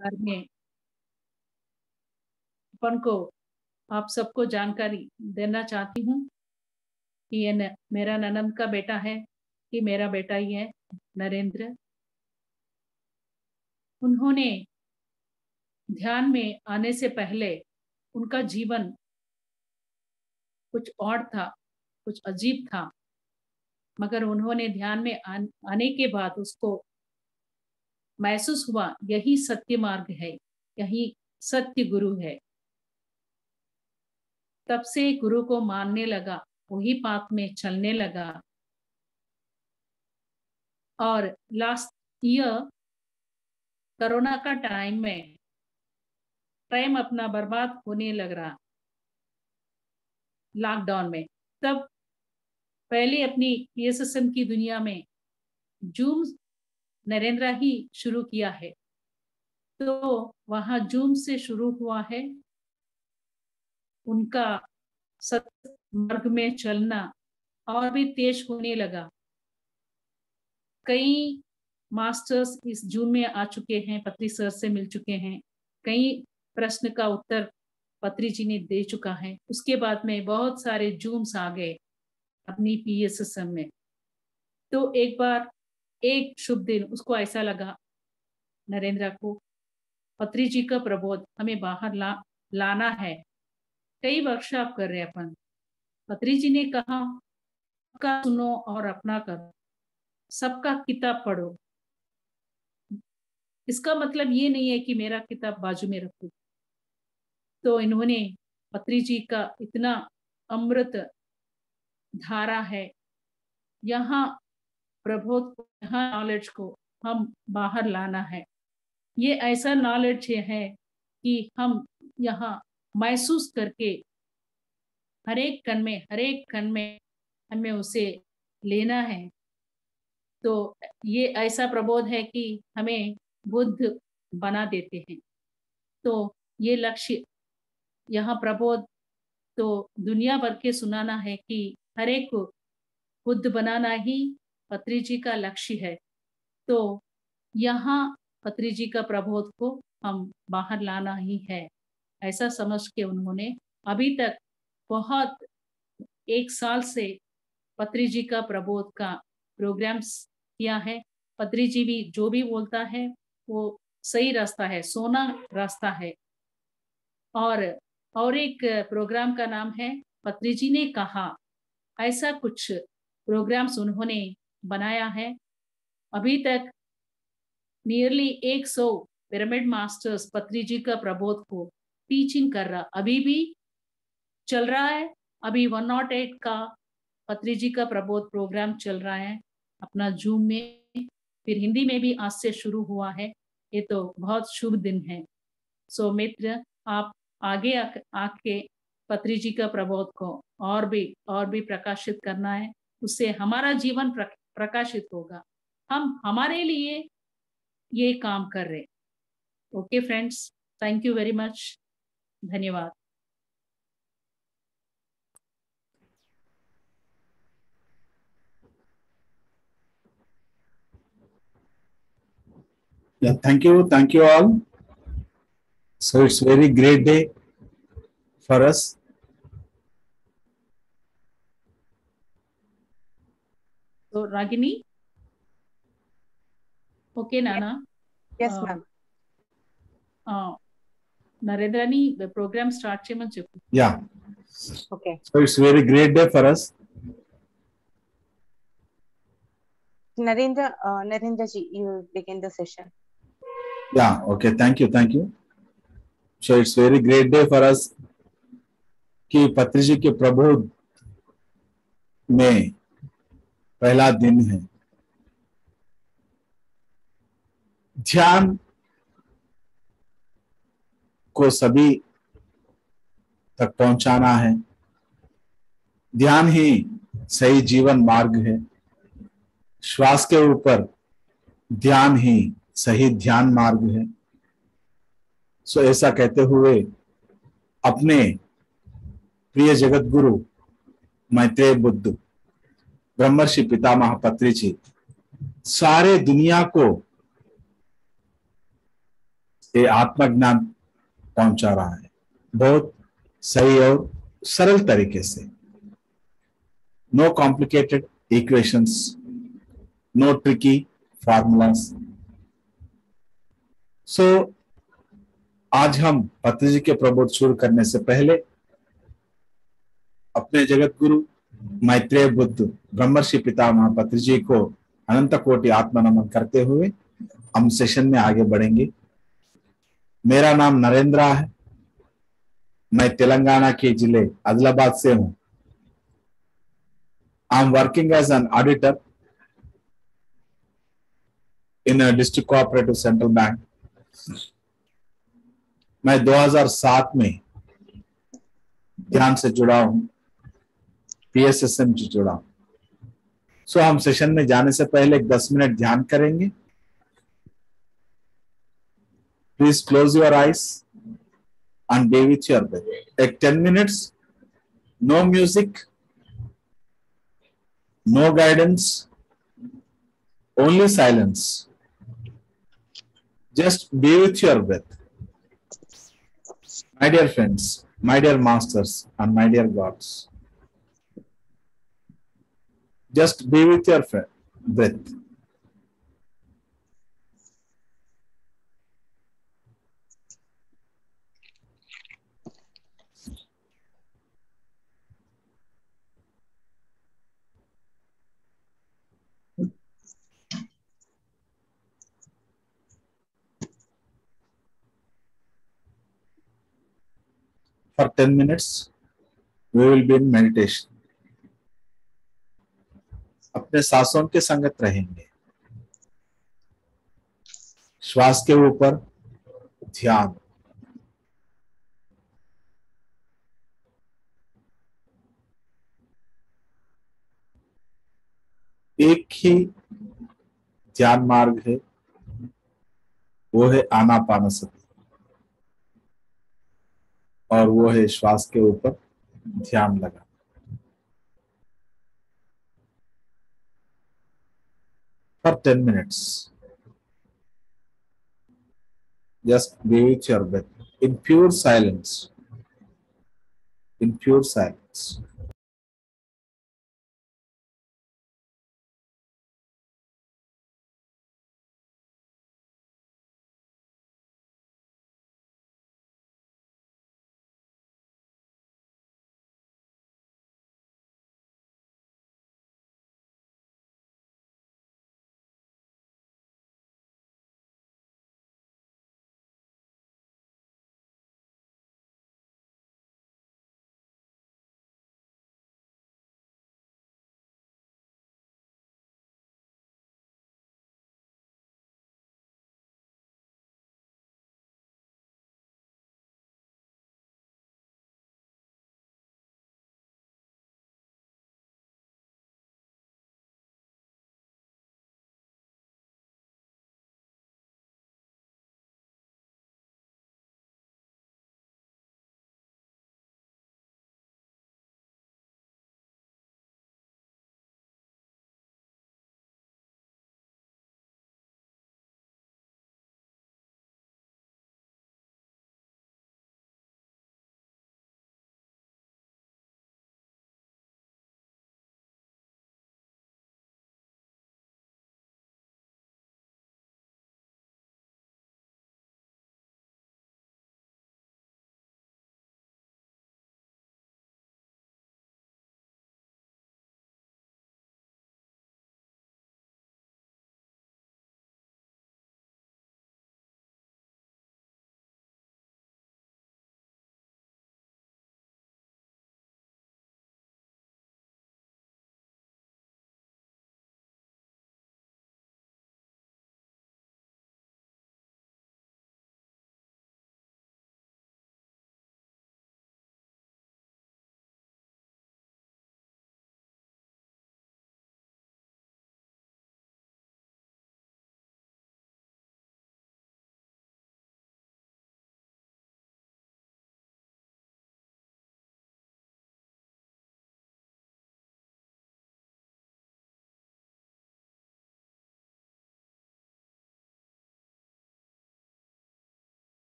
बारे में अपन को आप सबको जानकारी देना चाहती हूँ कि ये मेरा ननंद का बेटा है, कि मेरा बेटा ही है, नरेंद्र। उन्होंने ध्यान में आने से पहले उनका जीवन कुछ और था, कुछ अजीब था, मगर उन्होंने ध्यान में आने के बाद उसको महसूस हुआ यही सत्य मार्ग है, यही सत्य गुरु है। तब से गुरु को मानने लगा, वही पाथ में चलने लगा। और लास्ट ईयर कोरोना का टाइम में टाइम अपना बर्बाद होने लग रहा, लॉकडाउन में, तब पहले अपनी पीएसएसएम की दुनिया में जूम नरेंद्र ही शुरू किया है। तो वहां जूम से शुरू हुआ है उनका सत्य मार्ग में चलना, और भी तेज होने लगा। कई मास्टर्स इस जूम में आ चुके हैं, पत्री सर से मिल चुके हैं, कई प्रश्न का उत्तर पत्री जी ने दे चुका है। उसके बाद में बहुत सारे जूम्स आ गए अपनी पीएसएसएम में। तो एक बार एक शुभ दिन उसको ऐसा लगा, नरेंद्र को, पत्री जी का प्रबोध हमें बाहर लाना है। कई वर्कशॉप कर रहे अपन। पत्री जी ने कहा, सबका सुनो और अपना करो, सबका किताब पढ़ो। इसका मतलब ये नहीं है कि मेरा किताब बाजू में रखो। तो इन्होंने पत्री जी का इतना अमृत धारा है, यहाँ प्रबोध को, यहाँ नॉलेज को हम बाहर लाना है। ये ऐसा नॉलेज है कि हम यहाँ महसूस करके हर एक कण में हमें उसे लेना है। तो ये ऐसा प्रबोध है कि हमें बुद्ध बना देते हैं। तो ये लक्ष्य, यहाँ प्रबोध तो दुनिया भर के सुनाना है कि हर एक को बुद्ध बनाना ही पत्री जी का लक्ष्य है। तो यहाँ पत्री जी का प्रबोध को हम बाहर लाना ही है, ऐसा समझ के उन्होंने अभी तक बहुत 1 साल से पत्री जी का प्रबोध का प्रोग्राम्स किया है। पत्री जी भी जो भी बोलता है वो सही रास्ता है, सोना रास्ता है। और एक प्रोग्राम का नाम है पत्री जी ने कहा। ऐसा कुछ प्रोग्राम्स उन्होंने बनाया है। अभी तक नियरली 100 पिरामिड मास्टर्स पत्री जी का प्रबोध को टीचिंग कर रहा, अभी भी चल रहा है। अभी 108 का पत्री जी का प्रबोध प्रोग्राम चल रहा है अपना जूम में। फिर हिंदी में भी आज से शुरू हुआ है। ये तो बहुत शुभ दिन है। सो मित्र, आप आगे आके पत्री जी का प्रबोध को और भी प्रकाशित करना है। उससे हमारा जीवन प्रकाशित होगा। हम हमारे लिए ये काम कर रहे। Okay friends, thank you very much. धन्यवाद। Yeah, thank you all. So it's very great day for us. So Ragini, okay, Nana. Yes, ma'am. Narendrani, the program start cheyamani cheppu. Yeah. Okay. So it's very great day for us. Narendra ji, you begin the session. Yeah. Okay. Thank you. So it's very great day for us कि पत्री जी के प्रबोध में पहला दिन है। ध्यान को सभी तक पहुंचाना है। ध्यान ही सही जीवन मार्ग है। श्वास के ऊपर ध्यान ही सही ध्यान मार्ग है। सो ऐसा कहते हुए अपने प्रिय जगत गुरु मैत्रेय बुद्ध ब्रह्मर्षि पितामह पत्री जी सारे दुनिया को ये आत्मज्ञान पहुंचा रहा है बहुत सही और सरल तरीके से। No complicated equations, no tricky formulas. So आज हम पत्री जी के प्रबोध शुरू करने से पहले अपने जगत गुरु मैत्रेय बुद्ध ब्रह्मर्षि पितामह पत्री जी को अनंत कोटि आत्मा नमन करते हुए हम सेशन में आगे बढ़ेंगे। मेरा नाम नरेंद्र है, मैं तेलंगाना के जिले आदिलाबाद से हूं। I am working as an auditor in district cooperative central bank. मैं 2007 में ध्यान से जुड़ा हूं, PSSM से जुड़ा हूं। सो हम सेशन में जाने से पहले एक 10 मिनट ध्यान करेंगे। Please close your eyes and be with your breath. Take 10 minutes, no music, no guidance, only silence. Just be with your breath. My dear friends, my dear masters, and my dear gods, just be with your breath. For 10 minutes, we will be in meditation. अपने सांसों के संगत रहेंगे, श्वास के ऊपर ध्यान। एक ही ध्यान मार्ग है, वो है आनापानसति, और वो है श्वास के ऊपर ध्यान लगा। For 10 minutes, just be with your breath in pure silence. In pure silence.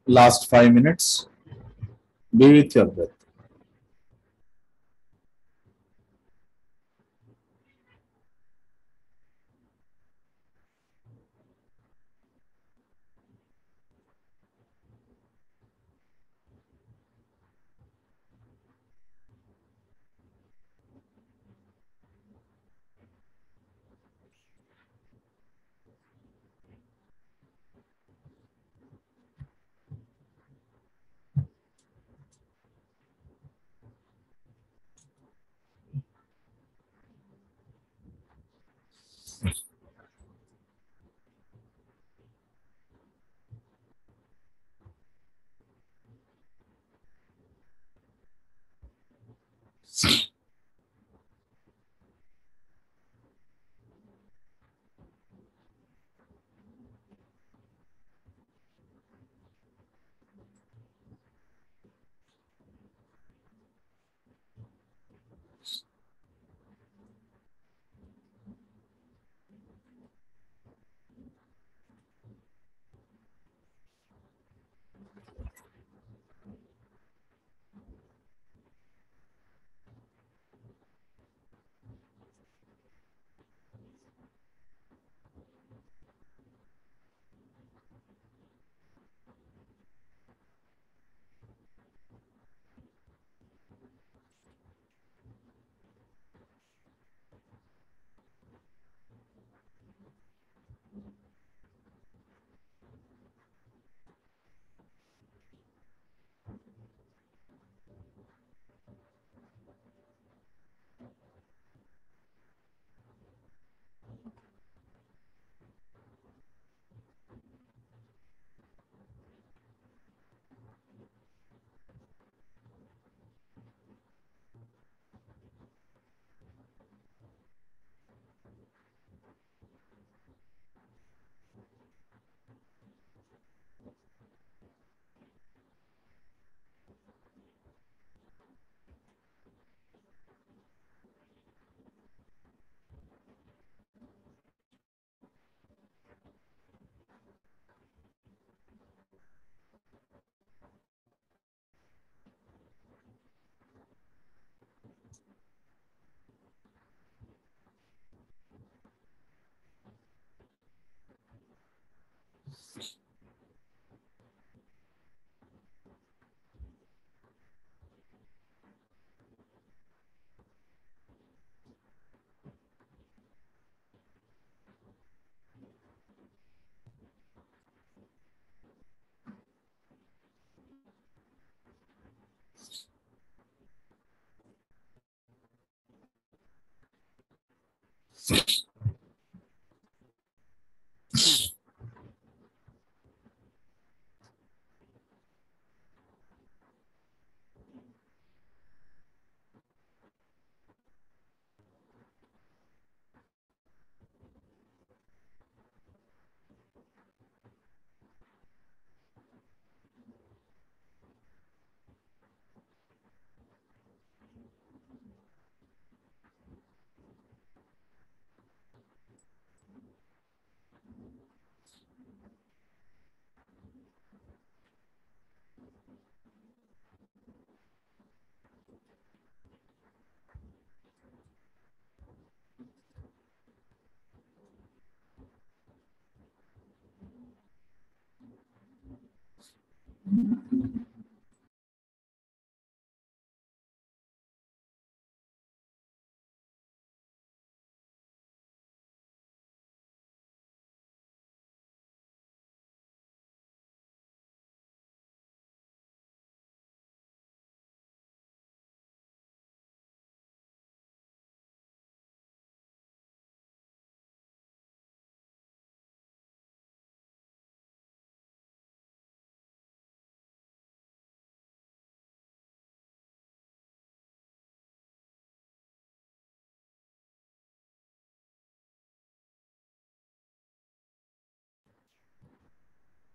Last 5 minutes. Be with your breath.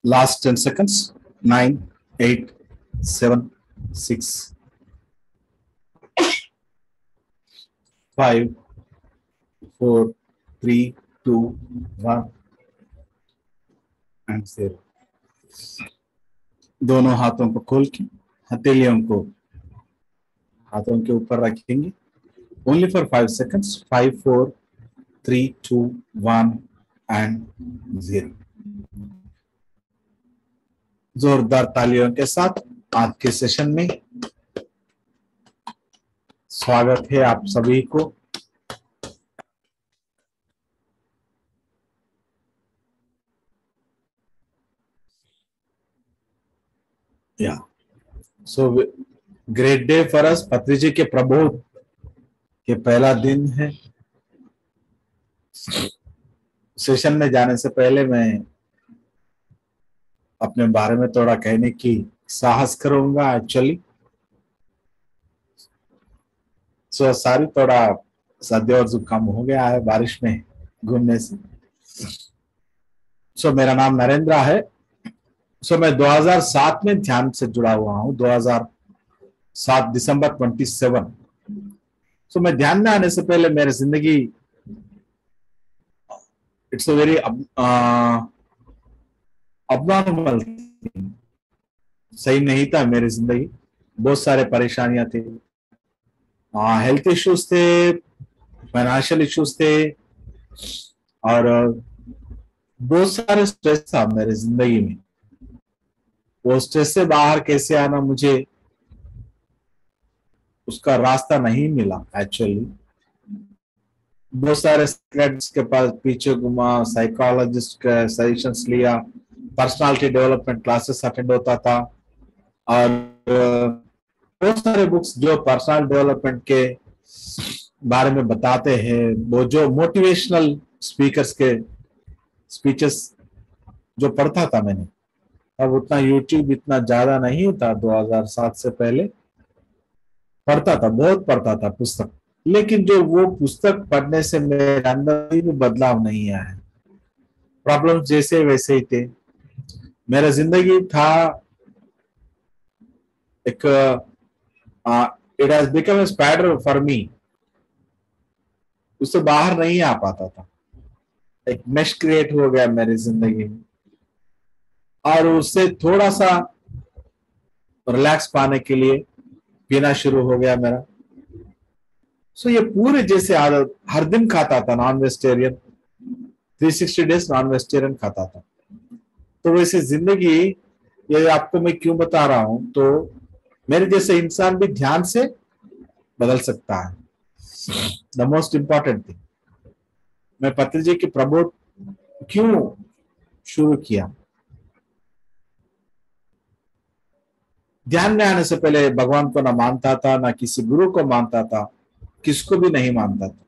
Last 10 seconds. 9, 8, 7, 6, 5, 4, 3, 2, 1, and 0. दोनों हाथों को खोल के हथेलियों को हाथों के ऊपर रखेंगे। Only for 5 seconds। 5 4 3 2 1 एंड 0। जोरदार तालियों के साथ आज के सेशन में स्वागत है आप सभी को। या so great day for us. पत्री जी के प्रबोध के पहला दिन है। सेशन में जाने से पहले मैं अपने बारे में थोड़ा कहने की साहस करूंगा। एक्चुअली सारी थोड़ा सर्दी और जुकाम हो गया है बारिश में घूमने से। मेरा नाम नरेंद्र है। मैं 2007 में ध्यान से जुड़ा हुआ हूँ। 2007 दिसंबर 27। मैं ध्यान में आने से पहले मेरी जिंदगी इट्स अ वेरी अबनॉर्मल, सही नहीं था मेरी जिंदगी। बहुत सारे परेशानियां थी, हेल्थ इश्यूज थे, फाइनेंशियल इश्यूज थे और बहुत सारे स्ट्रेस था मेरी जिंदगी में। वो स्ट्रेस से बाहर कैसे आना, मुझे उसका रास्ता नहीं मिला। एक्चुअली बहुत सारे साइकियाट्रिस्ट के पास पीछे घुमा, साइकोलॉजिस्ट का सजेशंस लिया, पर्सनालिटी डेवलपमेंट क्लासेस अटेंड होता था और बहुत सारे बुक्स जो पर्सनल डेवलपमेंट के बारे में बताते हैं, वो जो मोटिवेशनल स्पीकर्स के स्पीचेस जो पढ़ता था मैंने। अब उतना यूट्यूब इतना ज्यादा नहीं था 2007 से पहले। पढ़ता था, बहुत पढ़ता था पुस्तक, लेकिन जो वो पुस्तक पढ़ने से मेरे अंदर भी बदलाव नहीं आया। प्रॉब्लम जैसे वैसे ही थे। मेरा जिंदगी था एक it has become a spider for me. उससे बाहर नहीं आ पाता था। एक मेश क्रिएट हो गया मेरी जिंदगी में और उससे थोड़ा सा रिलैक्स पाने के लिए पीना शुरू हो गया मेरा। ये पूरे जैसे आदत, हर दिन खाता था non vegetarian, 360 days non vegetarian खाता था। तो वैसे जिंदगी, ये आपको मैं क्यों बता रहा हूं, तो मेरे जैसे इंसान भी ध्यान से बदल सकता है। द मोस्ट इंपॉर्टेंट थिंग, मैं पत्री जी के प्रबोध क्यों शुरू किया। ध्यान में आने से पहले भगवान को ना मानता था, ना किसी गुरु को मानता था, किसको भी नहीं मानता था।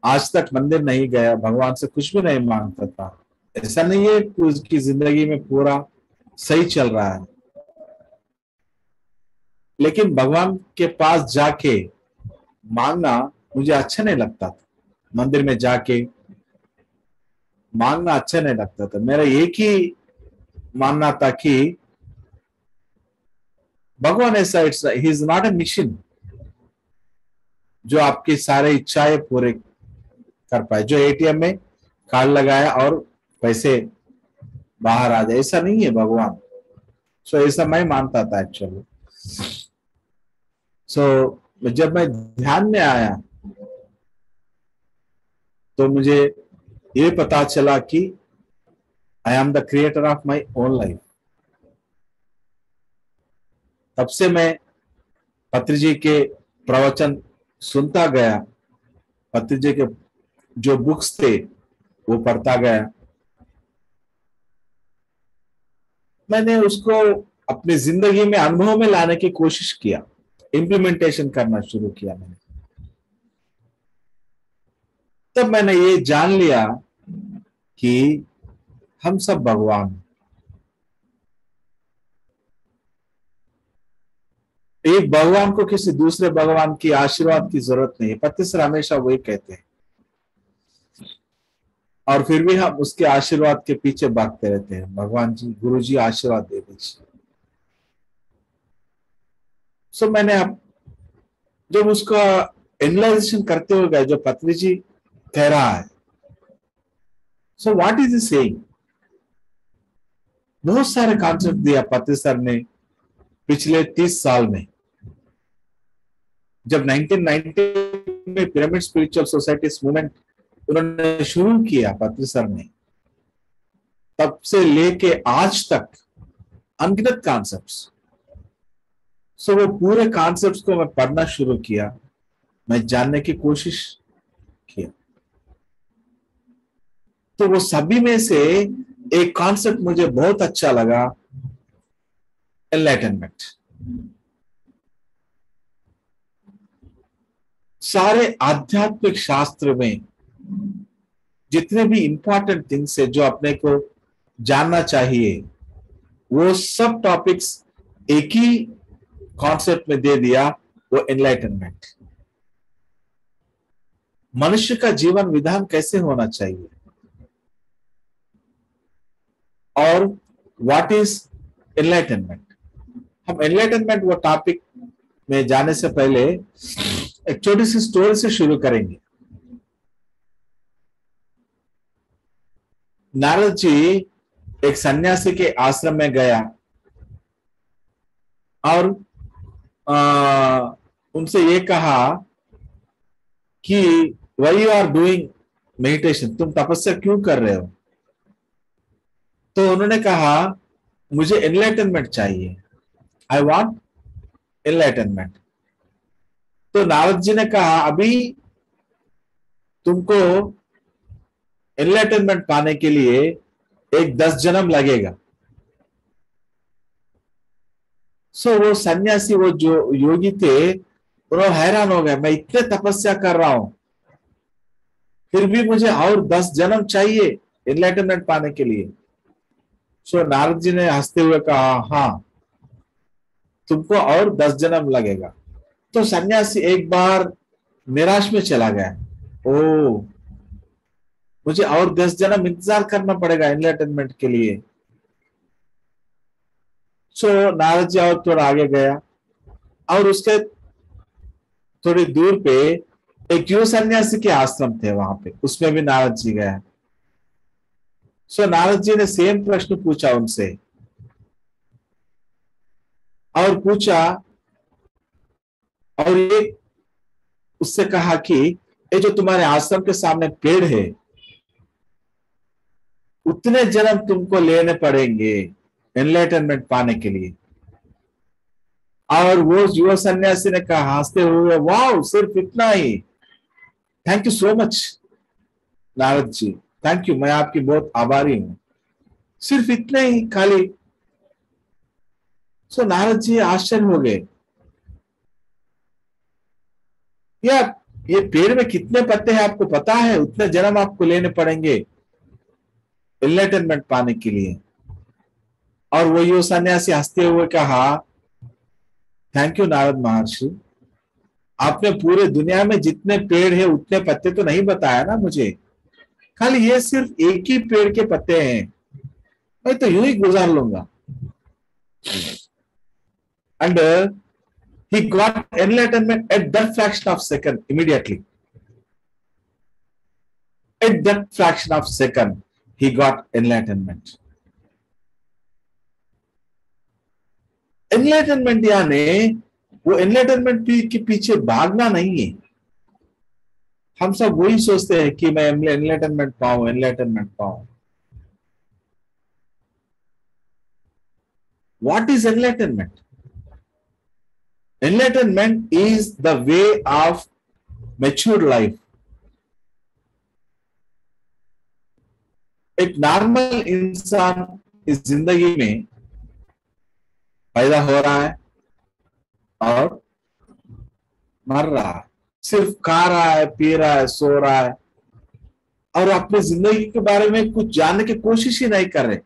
आज तक मंदिर नहीं गया, भगवान से कुछ भी नहीं मांगता था। ऐसा नहीं है कि उसकी जिंदगी में पूरा सही चल रहा है, लेकिन भगवान के पास जाके मांगना मुझे अच्छा नहीं लगता था। मंदिर में जाके मांगना अच्छा नहीं लगता था। मेरा एक ही मानना था कि भगवान ऐसा, he is not a mission जो आपकी सारे इच्छाएं पूरे कर पाए, जो एटीएम में कार्ड लगाया और पैसे बाहर आ जाए। ऐसा नहीं है भगवान। ऐसा मैं मानता था एक्चुअली। जब मैं ध्यान में आया तो मुझे ये पता चला कि I am the creator of my own life. तब से मैं पत्री जी के प्रवचन सुनता गया, पत्री जी के जो बुक्स थे वो पढ़ता गया। मैंने उसको अपनी जिंदगी में अनुभव में लाने की कोशिश किया, इम्प्लीमेंटेशन करना शुरू किया मैंने। तब मैंने ये जान लिया कि हम सब भगवान, एक भगवान को किसी दूसरे भगवान की आशीर्वाद की जरूरत नहीं है। पति सर हमेशा वही कहते हैं और फिर भी हम उसके आशीर्वाद के पीछे भागते रहते हैं। भगवान जी, गुरु जी आशीर्वाद दे दीजिए। मैंने अब जब उसका एनालाइजेशन करते हुए गए, जो पत्री जी कह रहा है, व्हाट इज ही सेइंग। बहुत सारे कॉन्सेप्ट दिया पत्री सर ने पिछले 30 साल में। जब 1990 में पिरामिड स्पिरिचुअल सोसाइटी मूवमेंट उन्होंने शुरू किया पत्री सर ने, तब से लेके आज तक अनगिनत कॉन्सेप्ट्स। सो वो पूरे कॉन्सेप्ट्स को मैं पढ़ना शुरू किया, मैं जानने की कोशिश किया। तो वो सभी में से एक कॉन्सेप्ट मुझे बहुत अच्छा लगा, एनलाइटनमेंट। सारे आध्यात्मिक शास्त्र में जितने भी इंपॉर्टेंट थिंग्स है जो अपने को जानना चाहिए, वो सब टॉपिक्स एक ही कॉन्सेप्ट में दे दिया, वो एनलाइटनमेंट। मनुष्य का जीवन विधान कैसे होना चाहिए और व्हाट इज एनलाइटनमेंट। हम एनलाइटनमेंट वो टॉपिक में जाने से पहले एक छोटी सी स्टोरी से शुरू करेंगे। नारद जी एक सन्यासी के आश्रम में गया और उनसे ये कहा कि why you are doing meditation, तुम तपस्या क्यों कर रहे हो। तो उन्होंने कहा मुझे एनलाइटनमेंट चाहिए, आई वांट एनलाइटनमेंट। तो नारद जी ने कहा अभी तुमको एनलाइटनमेंट पाने के लिए एक 10 जन्म लगेगा। सो वो सन्यासी, वो जो योगी थे, उन्होंने हैरान हो गए, मैं इतने तपस्या कर रहा हूं फिर भी मुझे और 10 जन्म चाहिए एनलाइटनमेंट पाने के लिए। सो नारद जी ने हंसते हुए कहा हाँ, तुमको और 10 जन्म लगेगा। तो सन्यासी एक बार निराश में चला गया, ओ मुझे और 10 जन्म इंतजार करना पड़ेगा एनलाइटनमेंट के लिए। सो नारद जी और थोड़ा आगे गया और उसके थोड़ी दूर पे एक युव सन्यासी के आश्रम थे, वहां पे उसमें भी नारद जी गया। सो नारद जी ने सेम प्रश्न पूछा उनसे और पूछा, और ये उससे कहा कि ये जो तुम्हारे आश्रम के सामने पेड़ है, उतने जन्म तुमको लेने पड़ेंगे एनलाइटनमेंट पाने के लिए। और वो युवा सन्यासी ने कहा हंसते हुए, वाह सिर्फ इतना ही, thank you so much Narad ji, thank you, मैं आपकी बहुत आभारी हूं, सिर्फ इतने ही खाली। सो नारद जी आश्चर्य हो गए, यार ये पेड़ में कितने पत्ते हैं आपको पता है, उतने जन्म आपको लेने पड़ेंगे एनलाइटनमेंट पाने के लिए। और वो युवा सन्यासी हंसते हुए कहा, थैंक यू नारद महर्षि, आपने पूरे दुनिया में जितने पेड़ है उतने पत्ते तो नहीं बताया ना मुझे, खाली ये सिर्फ एक ही पेड़ के पत्ते हैं, मैं तो यूं ही गुजार लूंगा। And he got enlightenment at that fraction of second immediately. At that fraction of second he got enlightenment. Enlightenment यानी वो एनलाइटनमेंट के पीछे भागना नहीं है। हम सब वही सोचते हैं कि मैं एनलाइटनमेंट पाऊं, एनलाइटनमेंट पाऊं। What is enlightenment? Enlightenment is the way of mature life. एक नॉर्मल इंसान इस जिंदगी में पैदा हो रहा है और मर रहा है, सिर्फ खा रहा है, पी रहा है, सो रहा है, और अपनी जिंदगी के बारे में कुछ जानने की कोशिश ही नहीं कर रहे।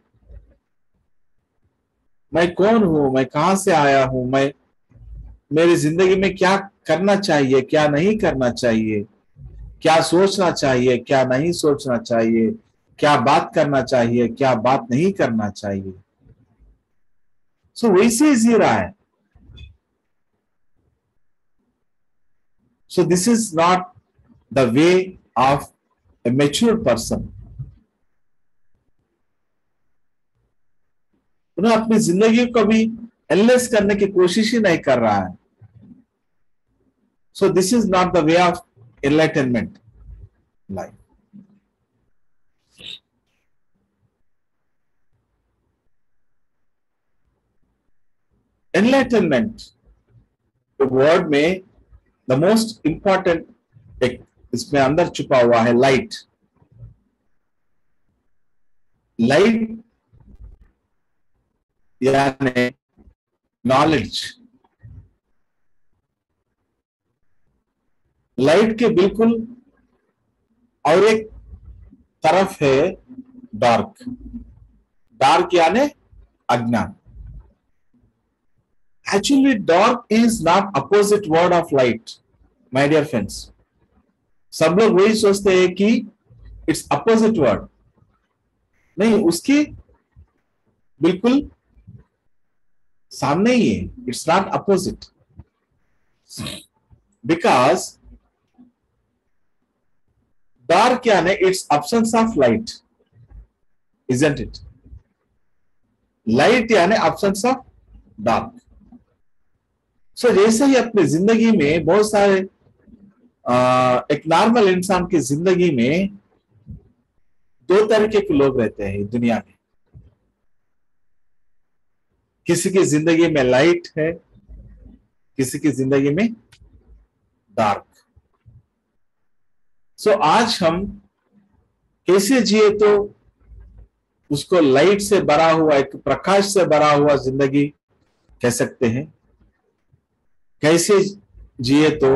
मैं कौन हूं, मैं कहां से आया हूं, मैं मेरी जिंदगी में क्या करना चाहिए, क्या नहीं करना चाहिए, क्या सोचना चाहिए, क्या नहीं सोचना चाहिए, क्या बात करना चाहिए, क्या बात नहीं करना चाहिए। सो वैसे ही जी रहा है। So this is not the way of a mature person. उन्हें अपनी जिंदगी को भी एनलेस करने की कोशिश ही नहीं कर रहा है. So this is not the way of enlightenment life. Enlightenment word में द मोस्ट इंपॉर्टेंट एक इसमें अंदर छुपा हुआ है लाइट. लाइट यानी नॉलेज. लाइट के बिल्कुल और एक तरफ है डार्क. डार्क यानी अज्ञान. Actually, dark is not opposite word of light, my dear friends. सब लोग वही सोचते हैं कि इट्स अपोजिट वर्ड. नहीं, उसकी बिल्कुल सामने ही है. It's not opposite because dark यानी it's absence of light, isn't it? Light यानी absence ऑफ डार्क. सो जैसे ही अपनी जिंदगी में बहुत सारे एक नॉर्मल इंसान की जिंदगी में दो तरीके के लोग रहते हैं दुनिया में. किसी की जिंदगी में लाइट है, किसी की जिंदगी में डार्क. सो आज हम कैसे जिए तो उसको लाइट से भरा हुआ, एक प्रकाश से भरा हुआ जिंदगी कह सकते हैं. कैसे जिए तो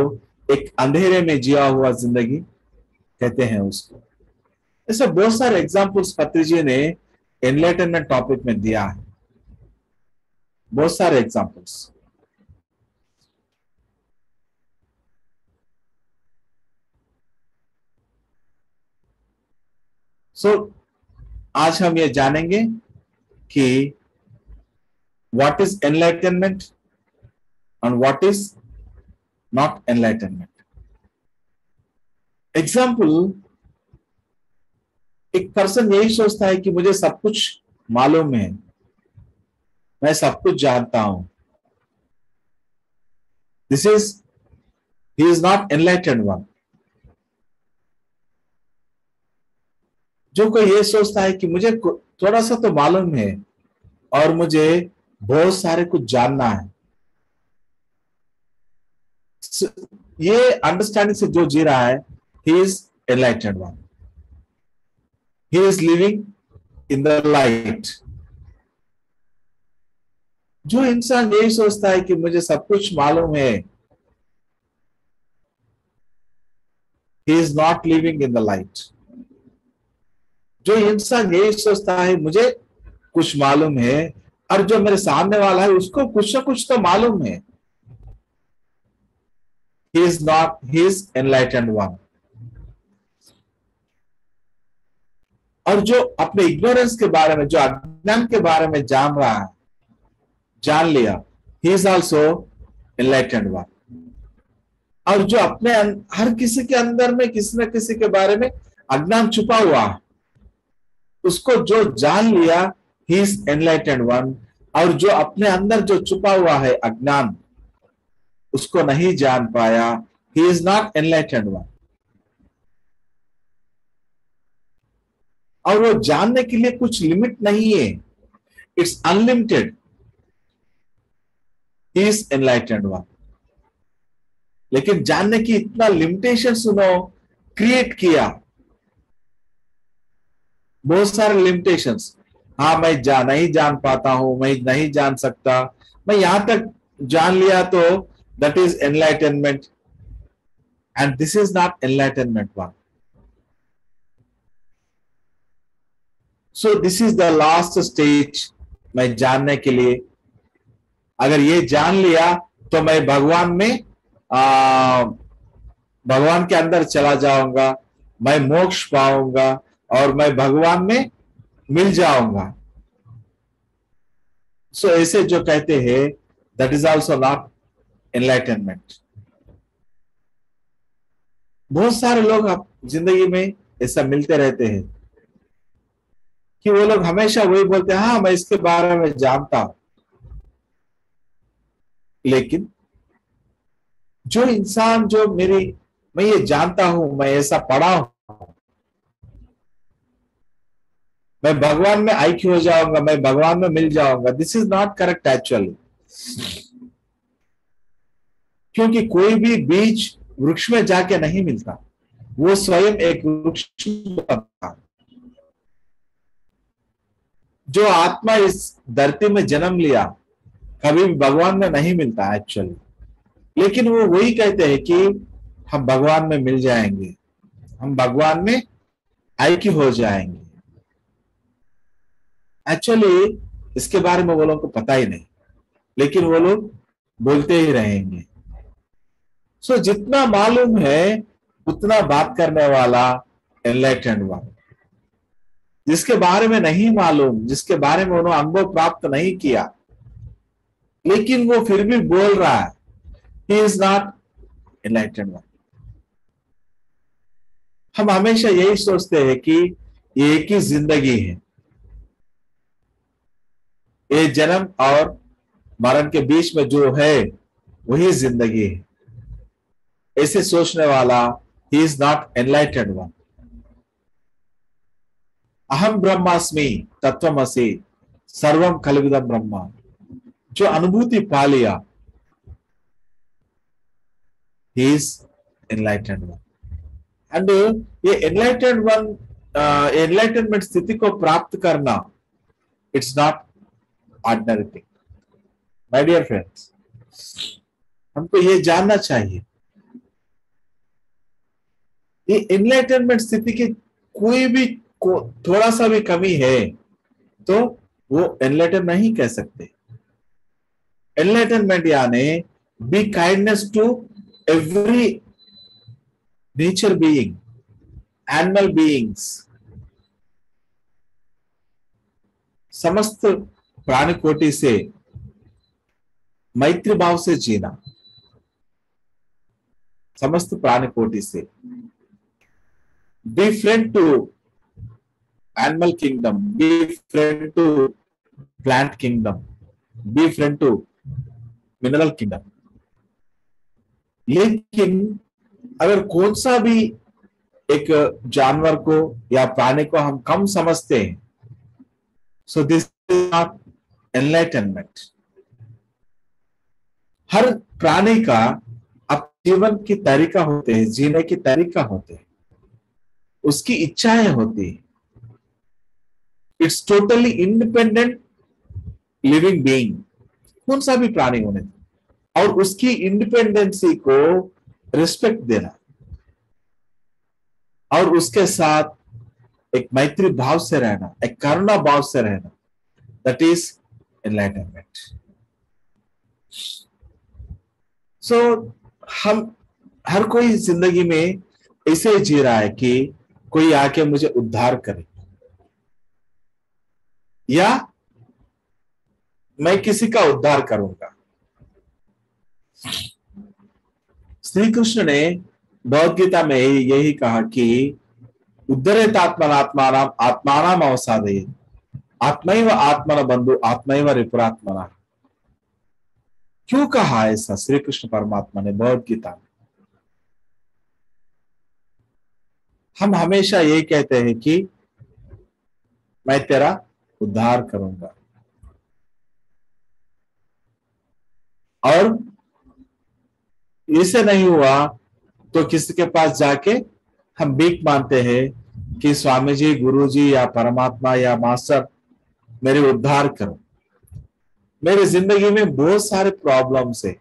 एक अंधेरे में जिया हुआ जिंदगी कहते हैं उसको. ऐसे बहुत सारे एग्जाम्पल्स पत्री जी ने एनलाइटनमेंट टॉपिक में दिया है. बहुत सारे एग्जाम्पल्स. सो आज हम ये जानेंगे कि what is enlightenment and what is not enlightenment. Example, एक पर्सन यही सोचता है कि मुझे सब कुछ मालूम है, मैं सब कुछ जानता हूं. This is, he is not enlightened one. जो कोई ये सोचता है कि मुझे थोड़ा सा तो मालूम है और मुझे बहुत सारे कुछ जानना है, ये अंडरस्टैंडिंग से जो जी रहा है, he is enlightened one. He is living in the light. जो इंसान यही सोचता है कि मुझे सब कुछ मालूम है, he is not living in the light. जो इंसान यही सोचता है मुझे कुछ मालूम है और जो मेरे सामने वाला है उसको कुछ ना कुछ तो मालूम है, he is not, he is enlightened one. और जो अपने इग्नोरेंस के बारे में, जो अज्ञान के बारे में जान रहा है, जान लिया, he is also enlightened one. और जो अपने हर किसी के अंदर में किसी न किसी के बारे में अज्ञान छुपा हुआ है, उसको जो जान लिया, he is enlightened one. और जो अपने अंदर जो छुपा हुआ है अज्ञान, उसको नहीं जान पाया, he is not enlightened one. और वो जानने के लिए कुछ लिमिट नहीं है, it's unlimited. He is enlightened one. लेकिन जानने की इतना लिमिटेशंस उन्होंने क्रिएट किया, बहुत सारे लिमिटेशंस. हाँ, मैं नहीं जान पाता हूं, मैं नहीं जान सकता, मैं यहां तक जान लिया तो that is enlightenment, and this is not enlightenment one. So this is the last stage. मैं जानने के लिए, अगर ये जान लिया तो मैं भगवान में भगवान के अंदर चला जाऊंगा, मैं मोक्ष पाऊंगा और मैं भगवान में मिल जाऊंगा. सो ऐसे जो कहते हैं, that is also not enlightenment. बहुत सारे लोग आप जिंदगी में ऐसा मिलते रहते हैं. कि वो लोग हमेशा वही बोलते हैं, हाँ मैं इसके बारे में जानता हूं, लेकिन जो इंसान जो मैं ये जानता हूं, मैं ऐसा पढ़ा हूं, मैं भगवान में ऐक्य हो जाऊंगा, मैं भगवान में मिल जाऊंगा, this is not correct actually. क्योंकि कोई भी बीज वृक्ष में जाके नहीं मिलता, वो स्वयं एक वृक्ष बनता है। जो आत्मा इस धरती में जन्म लिया कभी भी भगवान में नहीं मिलता एक्चुअली, लेकिन वो वही कहते हैं कि हम भगवान में मिल जाएंगे, हम भगवान में ऐक्य हो जाएंगे। एक्चुअली इसके बारे में वो लोगों को पता ही नहीं, लेकिन वो लोग बोलते ही रहेंगे। सो जितना मालूम है उतना बात करने वाला एनलाइटेंड वन। जिसके बारे में नहीं मालूम, जिसके बारे में उन्होंने अनुभव प्राप्त नहीं किया, लेकिन वो फिर भी बोल रहा है, he is not enlightened one. हम हमेशा यही सोचते हैं कि ये एक ही जिंदगी है, ये जन्म और मरण के बीच में जो है वही जिंदगी है। ऐसे सोचने वाला he is not enlightened one. अहम ब्रह्मास्मि तत्वमसि सर्वम खलविदम ब्रह्मा, जो अनुभूति पा लिया, he is enlightened one. And ये एनलाइटेंड वन, एनलाइटनमेंट स्थिति को प्राप्त करना, it's not ordinary thing my dear friends. हमको ये जानना चाहिए, ये एनलाइटनमेंट स्थिति की कोई भी थोड़ा सा भी कमी है तो वो एनलाइटन नहीं कह सकते। एनलाइटनमेंट यानी be kindness to every nature being, animal beings, समस्त प्राणी कोटि से मैत्री भाव से जीना, समस्त प्राणी कोटि से। Be friend to animal kingdom, be friend to plant kingdom, be friend to mineral kingdom. लेकिन अगर कौन सा भी एक जानवर को या प्राणी को हम कम समझते हैं, so this is not enlightenment. हर प्राणी का अपने जीवन की तरीका होते हैं, जीने की तरीका होते हैं, उसकी इच्छाएं होती है। It's totally independent living being, कौन सा भी प्राणी होने, और उसकी इंडिपेंडेंसी को रिस्पेक्ट देना और उसके साथ एक मैत्री भाव से रहना, एक करुणा भाव से रहना, दैट इज एनलाइटनमेंट। सो हम हर कोई जिंदगी में ऐसे जी रहा है कि कोई आके मुझे उद्धार करे, या मैं किसी का उद्धार करूंगा। श्री कृष्ण ने भगवद गीता में यही कहा कि उद्धरेत आत्मनात्मानाम आत्मानाम अवसादयेत्, आत्मैव आत्मन बंधु आत्मैव रिपुरात्मना। क्यों कहा ऐसा श्री कृष्ण परमात्मा ने भगवद गीता में? हम हमेशा ये कहते हैं कि मैं तेरा उद्धार करूंगा, और इसे नहीं हुआ तो किसी के पास जाके हम भीख मांगते हैं कि स्वामी जी, गुरु जी या परमात्मा या मास्टर मेरे उद्धार करो, मेरी जिंदगी में बहुत सारे प्रॉब्लम्स है,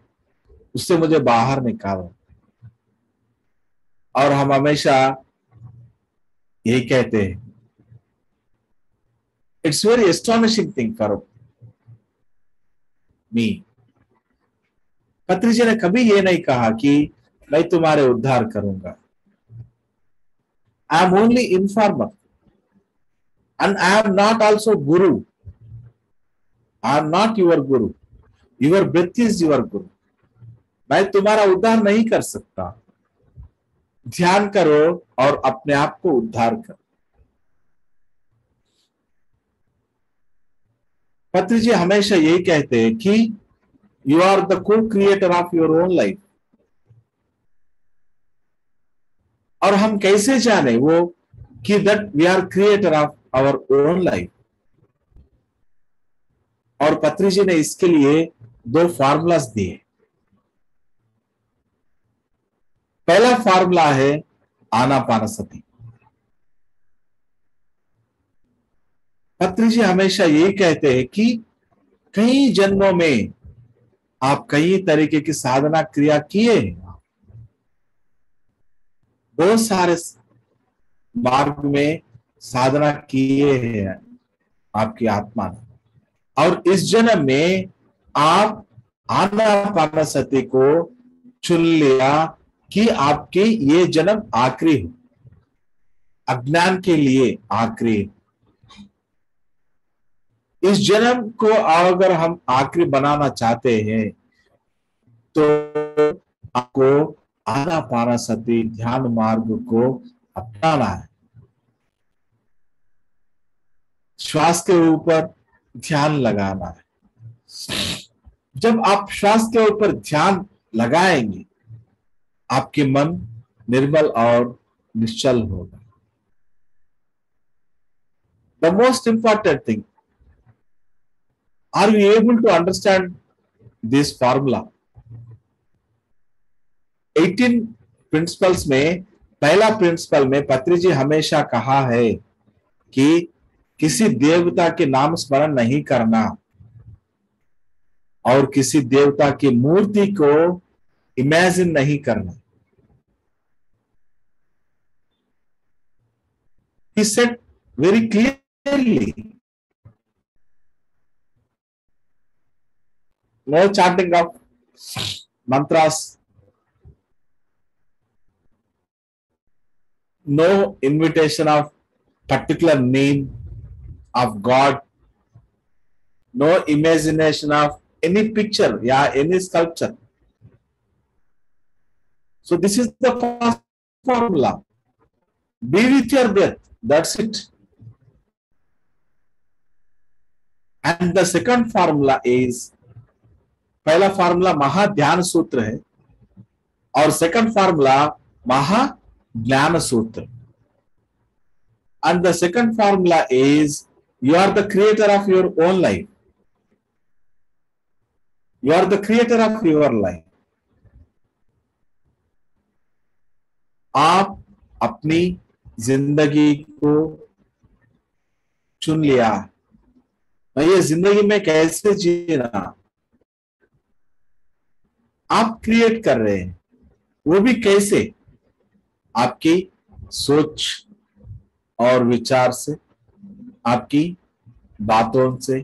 उससे मुझे बाहर निकालो। और हम हमेशा यही कहते हैं। It's very astonishing thing for me. पत्री जी ने कभी ये नहीं कहा कि मैं तुम्हारे उद्धार करूंगा। I am only informer and I am not also Guru. I am not your Guru, your breath is your गुरु। मैं तुम्हारा उद्धार नहीं कर सकता। ध्यान करो और अपने आप को उद्धार करो। पत्री जी हमेशा यही कहते हैं कि you are the cocreator of your own life. और हम कैसे जाने वो कि that we are creator of our own life. और पत्री जी ने इसके लिए दो फार्मूलास दिए। पहला फार्मूला है आनापानसति। पत्री जी हमेशा यही कहते हैं कि कई जन्मों में आप कई तरीके की साधना क्रिया किए हैं, बहुत सारे मार्ग में साधना किए हैं आपकी आत्मा ने, और इस जन्म में आप आनापानसति को चुन लिया कि आपके ये जन्म आखिरी हो, अज्ञान के लिए आखिरी। इस जन्म को अगर हम आखिरी बनाना चाहते हैं तो आपको आनापानसति ध्यान मार्ग को अपनाना है। श्वास के ऊपर ध्यान लगाना है। जब आप श्वास के ऊपर ध्यान लगाएंगे आपके मन निर्मल और निश्चल होगा। The most important thing, are you able to understand this formula? 18 principles में पहला प्रिंसिपल में पत्री जी हमेशा कहा है कि किसी देवता के नाम स्मरण नहीं करना और किसी देवता की मूर्ति को इमेजिन नहीं करना। He said very clearly, no chanting of mantras, no invitation of particular name of God, no imagination of any picture, yeah, any sculpture. So this is the first formula. Be with your breath. That's it. And the second formula is, पहला formula महाध्यान सूत्र है और second formula महाज्ञान सूत्र। And the second formula is, you are the creator of your own life. You are the creator of your life. आप अपनी जिंदगी को चुन लिया। मैं ये जिंदगी में कैसे जीना आप क्रिएट कर रहे हैं, वो भी कैसे? आपकी सोच और विचार से, आपकी बातों से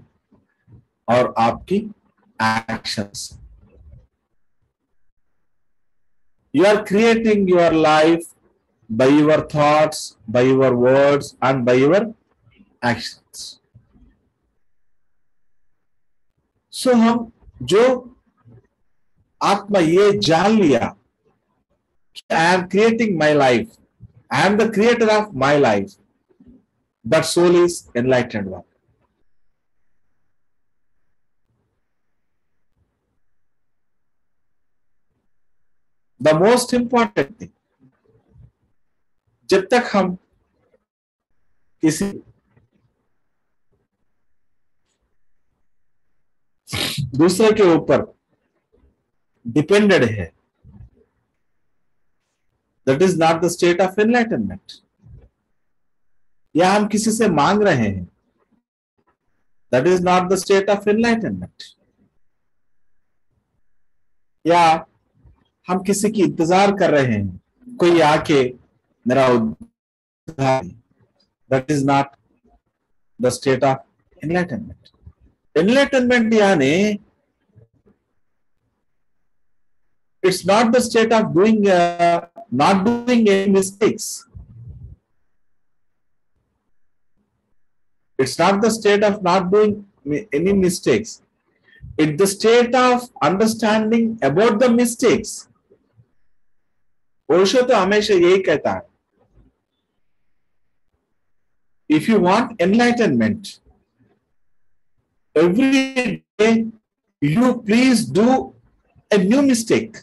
और आपकी एक्शन से। You are creating your life by your thoughts, by your words and by your actions. So हम जो आत्मा ये जान लिया कि I am creating my life, I am the creator of my life, that soul is enlightened one. The most important thing, जब तक हम किसी दूसरे के ऊपर डिपेंडेड है, that is not the state of enlightenment. या हम किसी से मांग रहे हैं, that is not the state of enlightenment. या हम किसी की इंतजार कर रहे हैं, कोई आके मेरा उद्धार, that is not the state of enlightenment. Enlightenment यानी it's not the state of doing not doing any mistakes. It's not the state of not doing any mistakes. It's the state of understanding about the mistakes. Osho तो हमेशा यही कहता है, if you want enlightenment, every day you please do a new mistake.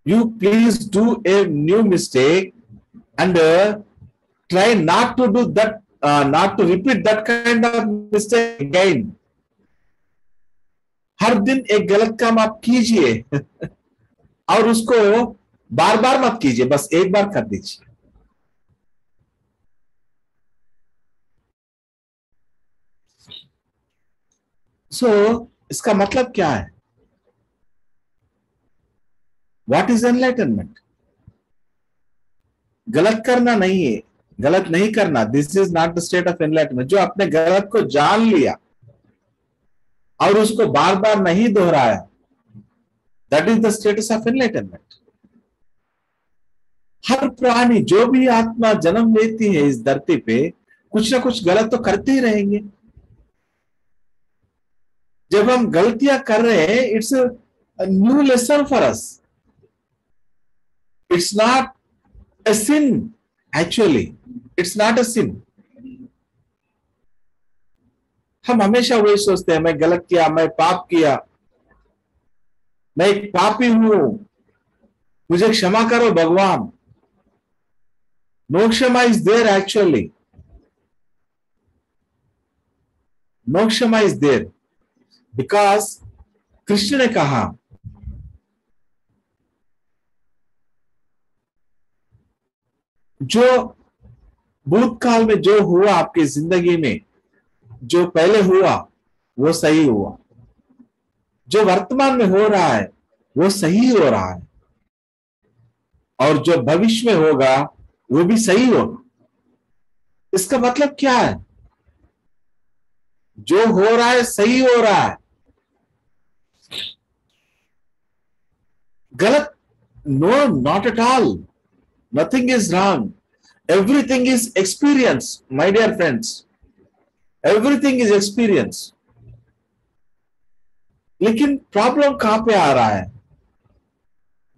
You please do a new mistake and try not to do that, not to repeat that kind of mistake again. हर दिन एक गलत काम आप कीजिए और उसको बार बार मत कीजिए, बस एक बार कर दीजिए। इसका मतलब क्या है? What is enlightenment? गलत करना नहीं है, गलत नहीं करना। This is not the state of enlightenment. जो अपने गलत को जान लिया और उसको बार बार नहीं दोहराया, that is the status of enlightenment. हर प्राणी, जो भी आत्मा जन्म लेती है इस धरती पे, कुछ ना कुछ गलत तो करते ही रहेंगे। जब हम गलतियां कर रहे हैं, it's a new lesson for us. It's not a sin, actually it's not a sin. हम हमेशा वही सोचते हैं, मैं गलत किया, मैं पाप किया, मैं एक पापी हूं, मुझे क्षमा करो भगवान। नो क्षमा इज देयर, एक्चुअली नो क्षमा इज देयर, बिकॉज कृष्ण ने कहा जो भूतकाल में जो हुआ आपकी जिंदगी में, जो पहले हुआ वो सही हुआ, जो वर्तमान में हो रहा है वो सही हो रहा है, और जो भविष्य में होगा वो भी सही होगा। इसका मतलब क्या है? जो हो रहा है सही हो रहा है, गलत no, not at all. Nothing is wrong. Everything is experience, my dear friends. Everything is experience. लेकिन प्रॉब्लम कहां पे आ रहा है?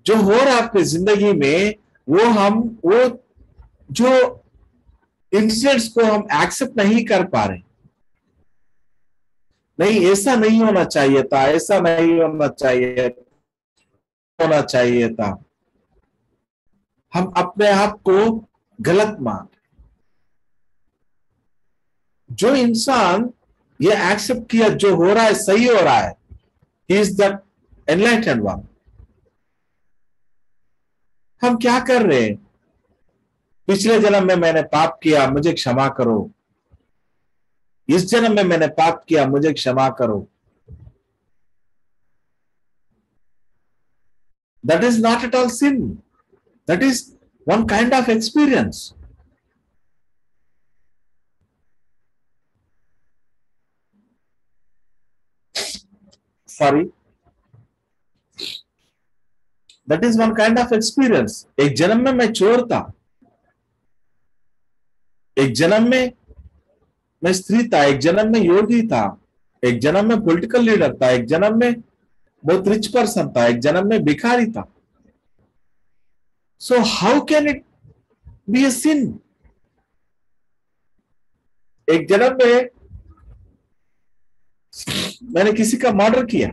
जो हो रहा है आपकी जिंदगी में, वो जो इंसिडेंट्स को हम एक्सेप्ट नहीं कर पा रहे। नहीं, ऐसा नहीं होना चाहिए था, ऐसा नहीं होना चाहिए था। हम अपने आप को गलत मान। जो इंसान ये एक्सेप्ट किया जो हो रहा है सही हो रहा है, he is the enlightened one. हम क्या कर रहे हैं? पिछले जन्म में मैंने पाप किया, मुझे क्षमा करो। इस जन्म में मैंने पाप किया, मुझे क्षमा करो। That is not at all sin. That is one kind of experience. Sorry. That is one kind of experience. एक जन्म में मैं चोर था, एक जन्म में मैं स्त्री था, एक जन्म में योगी था, एक जन्म में पॉलिटिकल लीडर था, एक जन्म में बहुत रिच पर्सन था, एक जन्म में भिखारी था। So how can it be a sin? एक जन्म में मैंने किसी का मर्डर किया,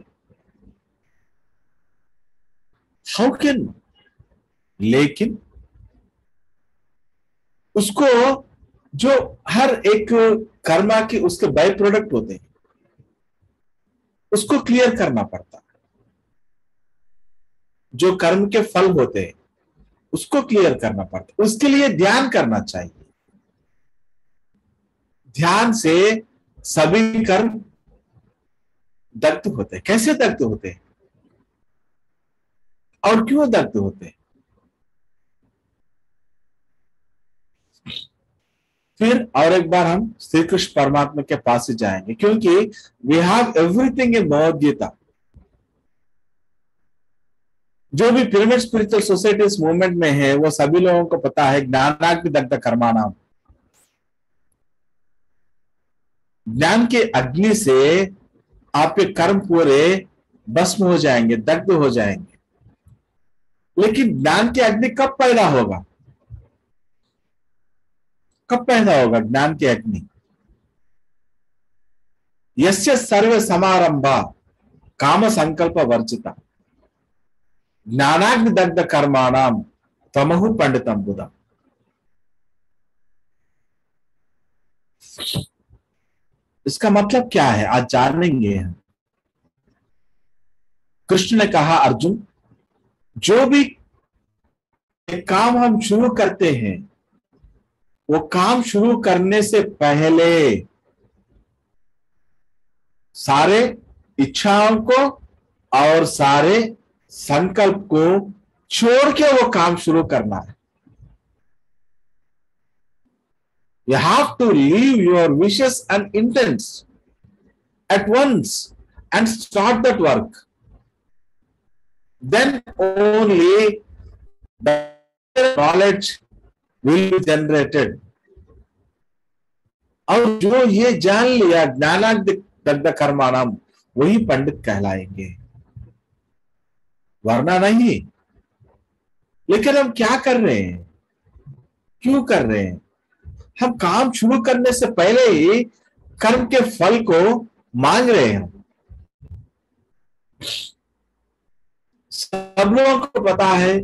हाउ कैन? लेकिन उसको जो हर एक कर्मा के उसके बाय प्रोडक्ट होते हैं, उसको क्लियर करना पड़ता है। जो कर्म के फल होते हैं उसको क्लियर करना पड़ता है। उसके लिए ध्यान करना चाहिए। ध्यान से सभी कर्म दग्ध होते हैं। कैसे दग्ध होते हैं और क्यों दग्ध होते हैं? फिर और एक बार हम श्री कृष्ण परमात्मा के पास ही जाएंगे, क्योंकि we have everything in Bhagavad Gita. जो भी पिरामिड स्पिरिचुअल सोसाइटीज मूवमेंट में है वो सभी लोगों को पता है, ज्ञानाग्नि दग्ध कर्माणाम। ज्ञान के अग्नि से आपके कर्म पूरे भस्म हो जाएंगे, दग्ध हो जाएंगे। लेकिन ज्ञान की अग्नि कब पैदा होगा? कब पैदा होगा ज्ञान की अग्नि? यस्य सर्व समारंभा काम संकल्प वर्जिता ज्ञानाग्नि दग्ध कर्माणाम तमहु पंडितम बुधा। इसका मतलब क्या है आज जानेंगे हम। कृष्ण ने कहा अर्जुन, जो भी एक काम हम शुरू करते हैं वो काम शुरू करने से पहले सारे इच्छाओं को और सारे संकल्प को छोड़ के वो काम शुरू करना है। You have to leave your wishes and intents at once and start that work. Then only the knowledge will be generated. और जो ये जान लिया ज्ञानाग्नि दग्ध कर्माणाम वही पंडित कहलाएंगे, वरना नहीं। लेकिन हम क्या कर रहे हैं, क्यों कर रहे हैं? हम काम शुरू करने से पहले ही कर्म के फल को मांग रहे हैं। सब लोगों को पता है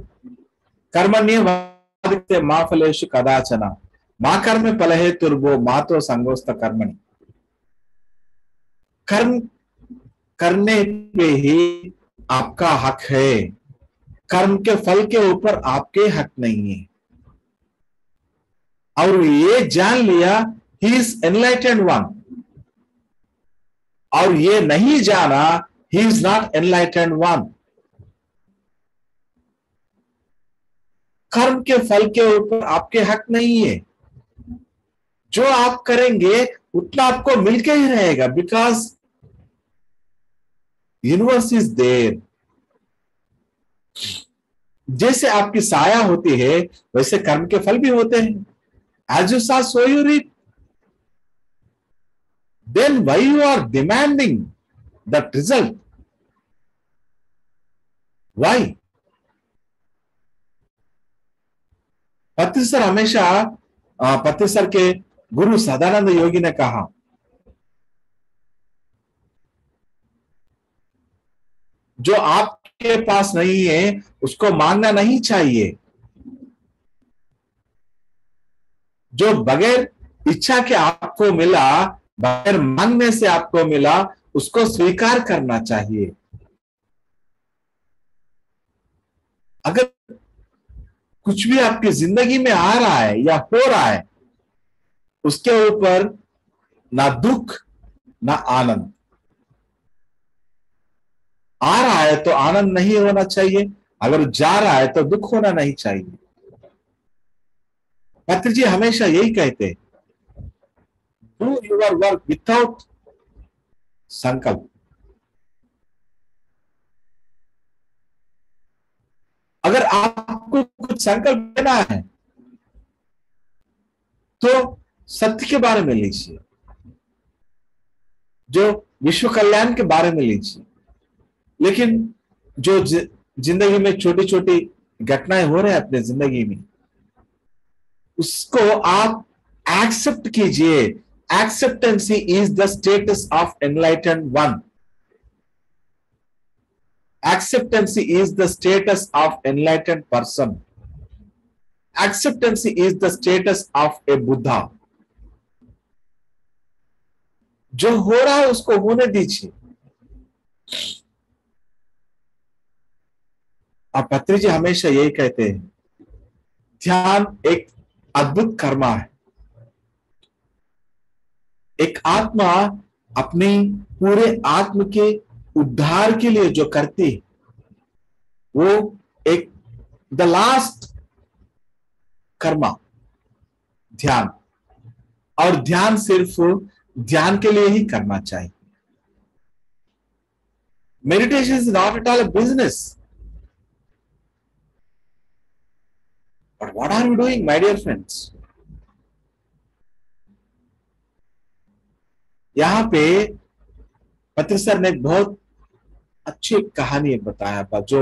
कर्मण्येवाधिकृत्य मा फलेषु कदाचन मा कर्म फले तुर्भो मा तो संगोस्त कर्मणि। कर्म करने पे ही आपका हक है, कर्म के फल के ऊपर आपके हक नहीं है। और ये जान लिया ही इज एनलाइटेंड वन, और ये नहीं जाना he is not enlightened one. कर्म के फल के ऊपर आपके हक नहीं है। जो आप करेंगे उतना आपको मिलके ही रहेगा, बिकॉज यूनिवर्स इज देयर। जैसे आपकी साया होती है वैसे कर्म के फल भी होते हैं। As you sow, so you reap. Then why you are demanding that result? Why? पत्रिसर सर हमेशा पत्रिसर सर के गुरु सदानंद योगी ने कहा, जो आपके पास नहीं है उसको मांगना नहीं चाहिए, जो बगैर इच्छा के आपको मिला, बगैर मांगने से आपको मिला, उसको स्वीकार करना चाहिए। अगर कुछ भी आपकी जिंदगी में आ रहा है या हो रहा है, उसके ऊपर ना दुख ना आनंद। आ रहा है तो आनंद नहीं होना चाहिए, अगर जा रहा है तो दुख होना नहीं चाहिए। पत्र जी हमेशा यही कहते, डू योर वर्क विदाउट संकल्प। अगर आपको कुछ संकल्प लेना है तो सत्य के बारे में लीजिए, जो विश्व कल्याण के बारे में लीजिए। लेकिन जो जिंदगी में छोटी छोटी घटनाएं हो रहे हैं अपने जिंदगी में, उसको आप एक्सेप्ट कीजिए। Acceptancy is the status of enlightened one. Acceptancy is the status of enlightened person. Acceptancy is the status of a Buddha. जो हो रहा है उसको होने दीजिए। अब पत्री जी हमेशा यही कहते हैं, ध्यान एक अद्भुत कर्मा है। एक आत्मा अपनी पूरे आत्म के उद्धार के लिए जो करती है वो एक द लास्ट कर्मा ध्यान। और ध्यान सिर्फ ध्यान के लिए ही करना चाहिए। Meditation is not at all a business. But what are you doing my dear friends? यहां पे पत्र सर ने एक बहुत अच्छी कहानी बताया था जो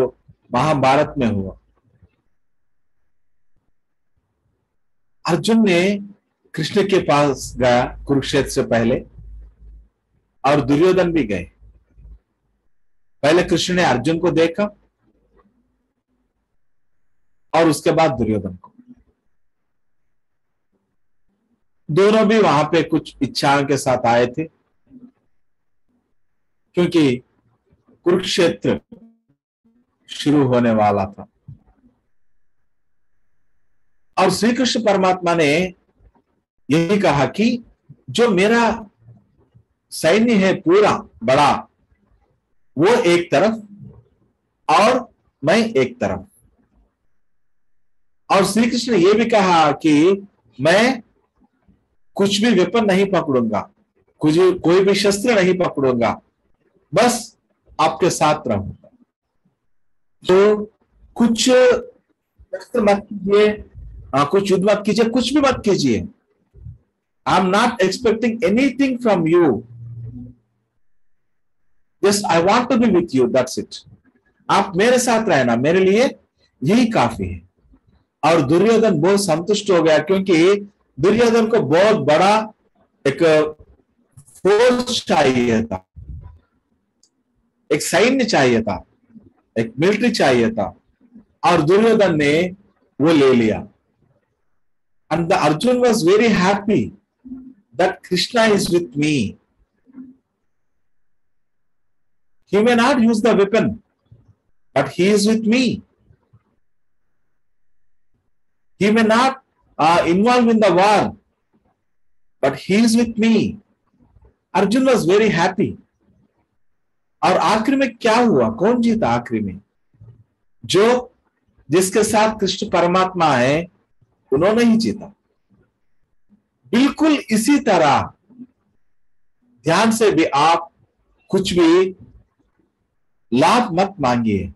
महाभारत में हुआ। अर्जुन ने कृष्ण के पास गया कुरुक्षेत्र से पहले, और दुर्योधन भी गए। पहले कृष्ण ने अर्जुन को देखा और उसके बाद दुर्योधन को। दोनों भी वहां पे कुछ इच्छाओं के साथ आए थे, क्योंकि कुरुक्षेत्र शुरू होने वाला था। और श्री कृष्ण परमात्मा ने यही कहा कि जो मेरा सैन्य है पूरा बड़ा, वो एक तरफ और मैं एक तरफ। और श्री कृष्ण ने यह भी कहा कि मैं कुछ भी वेपन नहीं पकड़ूंगा, कोई भी शस्त्र नहीं पकड़ूंगा, बस आपके साथ रहूंगा। तो कुछ शस्त्र मत कीजिए, कुछ युद्ध मत कीजिए, कुछ भी मत कीजिए। I am not expecting anything from you, just I want to be with you, that's it. आप मेरे साथ रहना, मेरे लिए यही काफी है। और दुर्योधन बहुत संतुष्ट हो गया, क्योंकि दुर्योधन को बहुत बड़ा एक फोर्स चाहिए था, एक सैन्य चाहिए था, एक मिलिट्री चाहिए था, और दुर्योधन ने वो ले लिया। And the Arjun was very happy that Krishna is with me. He may not use the weapon, but he is with me. He may not involve in the war, but he is with me. Arjun was very happy. और आखिर में क्या हुआ? कौन जीता आखिर में? जो जिसके साथ कृष्ण परमात्मा है, उन्होंने ही जीता। बिल्कुल इसी तरह ध्यान से भी आप कुछ भी लाभ मत मांगिए।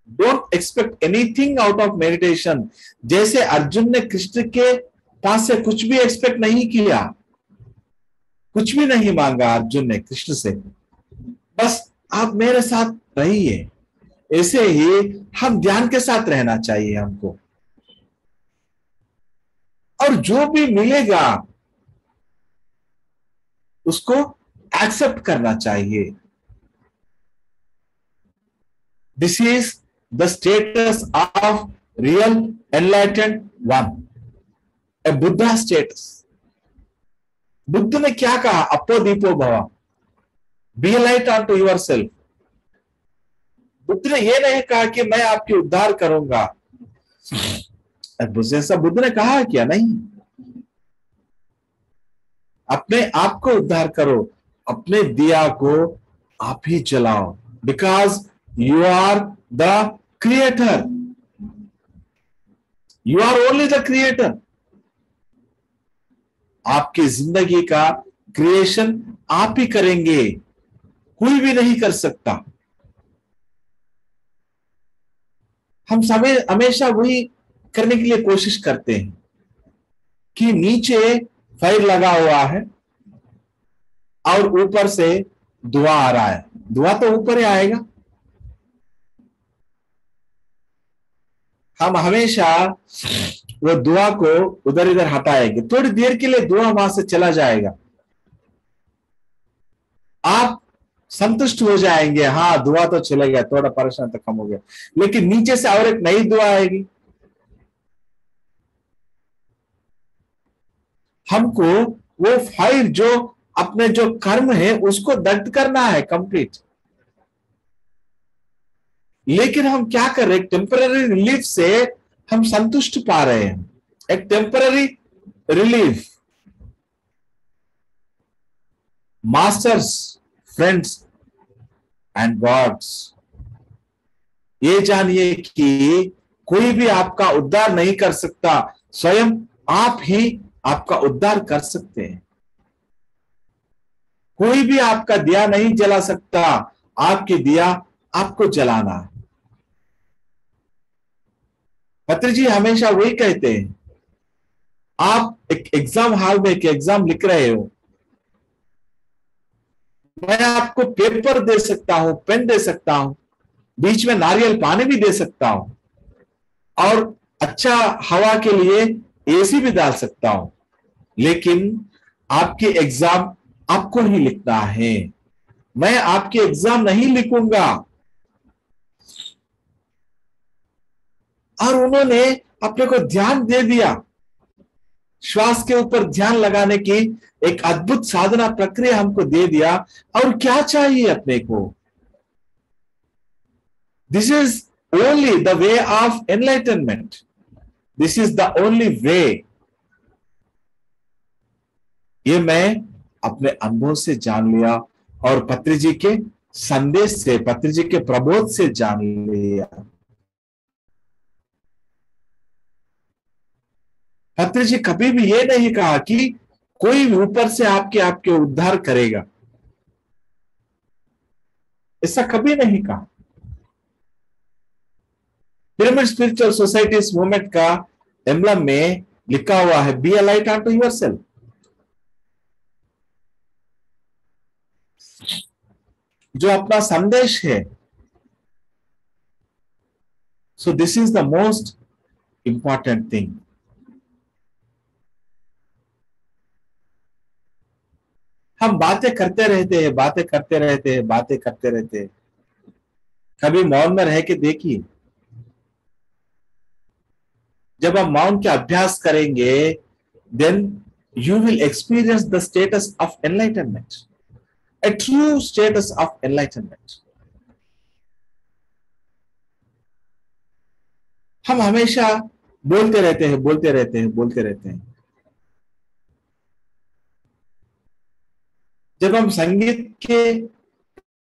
Don't expect anything out of meditation. जैसे अर्जुन ने कृष्ण के पास से कुछ भी एक्सपेक्ट नहीं किया, कुछ भी नहीं मांगा अर्जुन ने कृष्ण से, बस आप मेरे साथ रहिए। ऐसे ही हम ध्यान के साथ रहना चाहिए हमको, और जो भी मिलेगा उसको एक्सेप्ट करना चाहिए। This is the status of real enlightened one, a Buddha status. Buddha ने क्या कहा? अपो दीपो भव, be light on to yourself. Buddha ने यह नहीं कहा कि मैं आपके उद्धार करूंगा। जैसा बुद्ध ने कहा क्या? नहीं, अपने आप को उद्धार करो, अपने दिया को आप ही जलाओ, because you are the creator. You are only the creator. आपकी जिंदगी का क्रिएशन आप ही करेंगे, कोई भी नहीं कर सकता। हम हमेशा वही करने के लिए कोशिश करते हैं कि नीचे फायर लगा हुआ है और ऊपर से धुआं आ रहा है। धुआं तो ऊपर ही आएगा। हम हमेशा वो धुआं को उधर इधर हटाएंगे, थोड़ी देर के लिए धुआं वहां से चला जाएगा, आप संतुष्ट हो जाएंगे, हाँ धुआं तो चला गया, थोड़ा परेशान तो कम हो गया, लेकिन नीचे से और एक नई धुआं आएगी। हमको वो फायर जो अपने जो कर्म है उसको दग्ध करना है कंप्लीट। लेकिन हम क्या कर रहे हैं? टेम्पररी रिलीफ से हम संतुष्ट पा रहे हैं, एक temporary relief. Masters, friends and gods, ये जानिए कि कोई भी आपका उद्धार नहीं कर सकता, स्वयं आप ही आपका उद्धार कर सकते हैं। कोई भी आपका दिया नहीं जला सकता, आपकी दिया आपको जलाना है। पत्री जी हमेशा वही कहते हैं, आप एक एग्जाम हॉल में एक एग्जाम लिख रहे हो, मैं आपको पेपर दे सकता हूं, पेन दे सकता हूं, बीच में नारियल पानी भी दे सकता हूं, और अच्छा हवा के लिए एसी भी डाल सकता हूं, लेकिन आपकी एग्जाम आपको ही लिखना है, मैं आपके एग्जाम नहीं लिखूंगा। और उन्होंने अपने को ध्यान दे दिया, श्वास के ऊपर ध्यान लगाने की एक अद्भुत साधना प्रक्रिया हमको दे दिया। और क्या चाहिए अपने को? This is only the way of enlightenment, this is the only way. ये मैं अपने अनुभव से जान लिया और पत्री जी के संदेश से, पत्री जी के प्रबोध से जान लिया। पत्री जी कभी भी ये नहीं कहा कि कोई ऊपर से आपके उद्धार करेगा, ऐसा कभी नहीं कहा। पिरामिड स्पिरिचुअल सोसाइटीज मूवमेंट का एम्बलम में लिखा हुआ है, be a light unto yourself. जो अपना संदेश है, so this is the most important thing. हम बातें करते रहते हैं, बातें करते रहते हैं, बातें करते रहते हैं। कभी मौन में रह के देखिए, जब हम मौन के अभ्यास करेंगे, then you will experience the status of enlightenment, a true status of enlightenment. हम हमेशा बोलते रहते हैं, बोलते रहते हैं, बोलते रहते हैं। जब हम संगीत के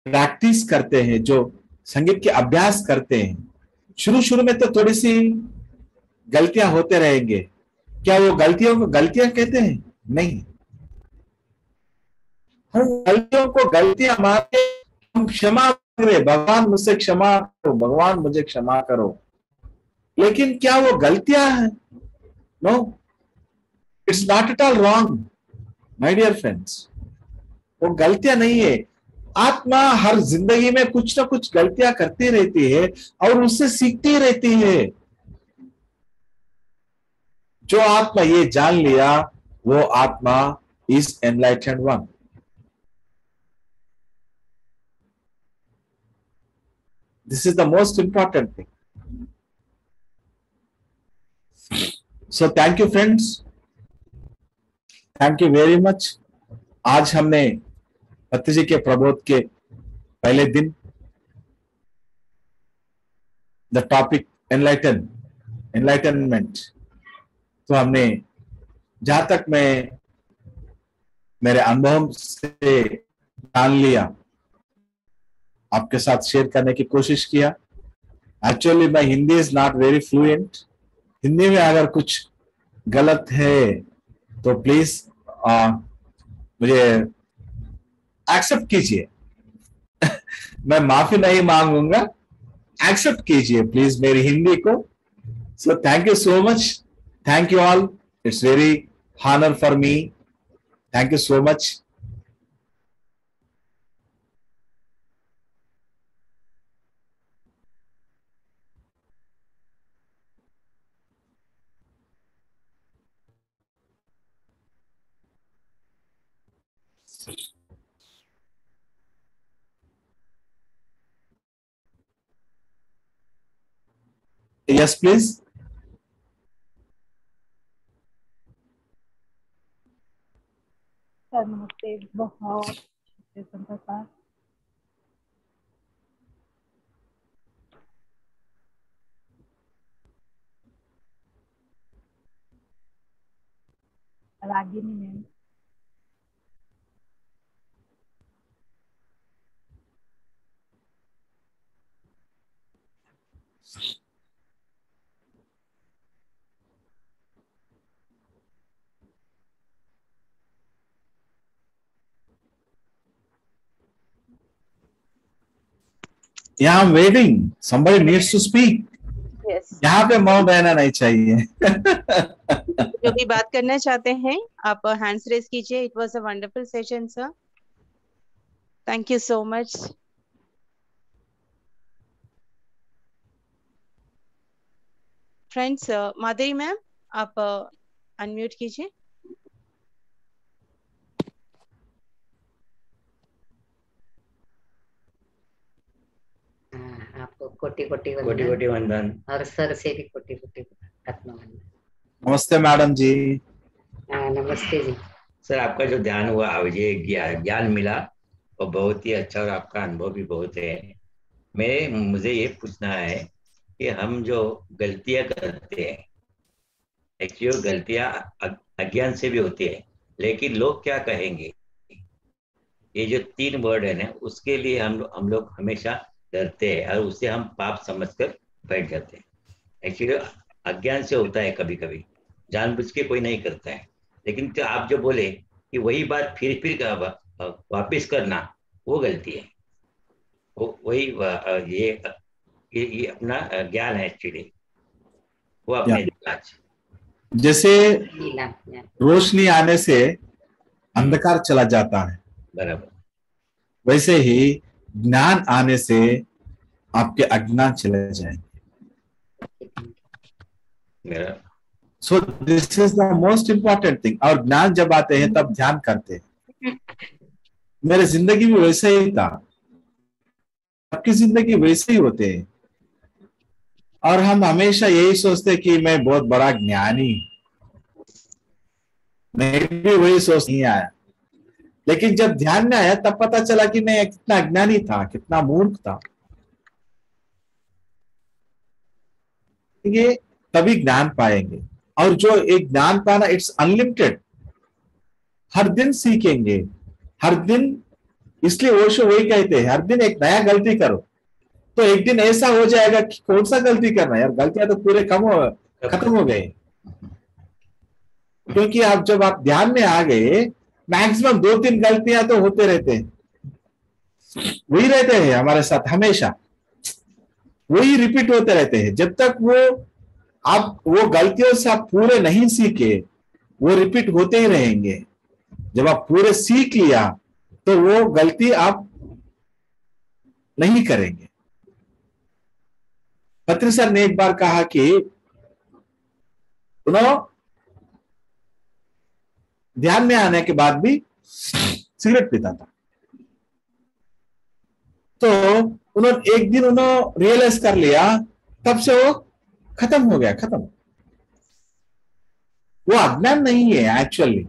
प्रैक्टिस करते हैं, जो संगीत के अभ्यास करते हैं, शुरू शुरू में तो थोड़ी सी गलतियां होते रहेंगे। क्या वो गलतियों को गलतियां कहते हैं? नहीं, हम गलतियों को गलतियां मान के हम क्षमा करें, भगवान मुझसे क्षमा करो, भगवान मुझे क्षमा करो। लेकिन क्या वो गलतियां हैं? No, it's not at all wrong my dear friends. वो गलतियां नहीं है। आत्मा हर जिंदगी में कुछ ना कुछ गलतियां करती रहती है और उससे सीखती रहती है। जो आत्मा ये जान लिया, वो आत्मा is enlightened one. This is the most important thing. So thank you friends, thank you very much. आज हमने पत्री जी के प्रबोध के पहले दिन द टॉपिक एनलाइटनमेंट, तो हमने, जहां तक मैं मेरे अनुभव से जान लिया, आपके साथ शेयर करने की कोशिश किया। Actually my Hindi is not very fluent. Hindi में अगर कुछ गलत है तो प्लीज मुझे एक्सेप्ट कीजिए। मैं माफी नहीं मांगूंगा, एक्सेप्ट कीजिए प्लीज मेरी हिंदी को। So thank you so much, thank you all, it's very honour for me, thank you so much. Yes, please. Sir नमस्ते, बहुत संता sir. Ragini ma'am, Yeah, I'm waiting. Somebody needs to speak. Yes. यहाँ पे मौन रहना नहीं चाहिए। जो भी बात करना चाहते हैं आप हैंड्स रेज कीजिए। It was a wonderful session sir, thank you so much. Friends, Madhuri ma'am आप अनम्यूट कीजिए। आपको कोटि कोटि कोटि कोटि वंदन। और सर से भी कोटि कोटि आत्मवंदन। नमस्ते मैडम जी। नमस्ते जी। सर आपका जो ध्यान हुआ, ये ज्ञान मिला और बहुत ही अच्छा, और आपका अनुभव भी बहुत है। मुझे ये पूछना है कि हम जो गलतियां करते हैं, एक्चुअली गलतियां अज्ञान से भी होती है, लेकिन लोग क्या कहेंगे, ये जो 3 वर्ड है ना, उसके लिए हम लोग हमेशा डरते हैं और उसे हम पाप समझकर बैठ जाते हैं। एक्चुअली अज्ञान से होता है, कभी कभी जानबूझ के कोई नहीं करता है। लेकिन तो आप जो बोले कि वही बात फिर वापिस करना, वो गलती है। वही ये अपना ज्ञान है एक्चुअली, वो अपने आज जैसे लीला ज्ञान। रोशनी आने से अंधकार चला जाता है, बराबर, वैसे ही ज्ञान आने से आपके अज्ञान चले जाएंगे। मेरा सो this is the most important thing. और ज्ञान जब आते हैं तब ध्यान करते हैं। मेरे जिंदगी में वैसे ही था, आपकी जिंदगी वैसे ही होते हैं। और हम हमेशा यही सोचते कि मैं बहुत बड़ा ज्ञानी, मैं भी वही सोच नहीं आया। लेकिन जब ध्यान में आया तब पता चला कि मैं कितना अज्ञानी था, कितना मूर्ख था। ये तभी ज्ञान पाएंगे। और जो एक ज्ञान पाना, इट्स अनलिमिटेड। हर दिन सीखेंगे, हर दिन। इसलिए ओशो वही कहते हैं, हर दिन एक नया गलती करो तो एक दिन ऐसा हो जाएगा कि कौन सा गलती करना है यार, गलतियां तो पूरे खत्म हो गए। क्योंकि जब आप ध्यान में आ गए, मैक्सिमम 2-3 गलतियां तो होते रहते हैं, वही रहते हैं हमारे साथ हमेशा, वही रिपीट होते रहते हैं। जब तक वो गलतियों से आप पूरे नहीं सीखे, वो रिपीट होते ही रहेंगे। जब आप पूरे सीख लिया तो वो गलती आप नहीं करेंगे। पत्री सर ने एक बार कहा कि ध्यान में आने के बाद भी सिगरेट पीता था। तो एक दिन उन्होंने रियलाइज कर लिया, तब से वो खत्म हो गया, खत्म। वो अज्ञान नहीं है actually,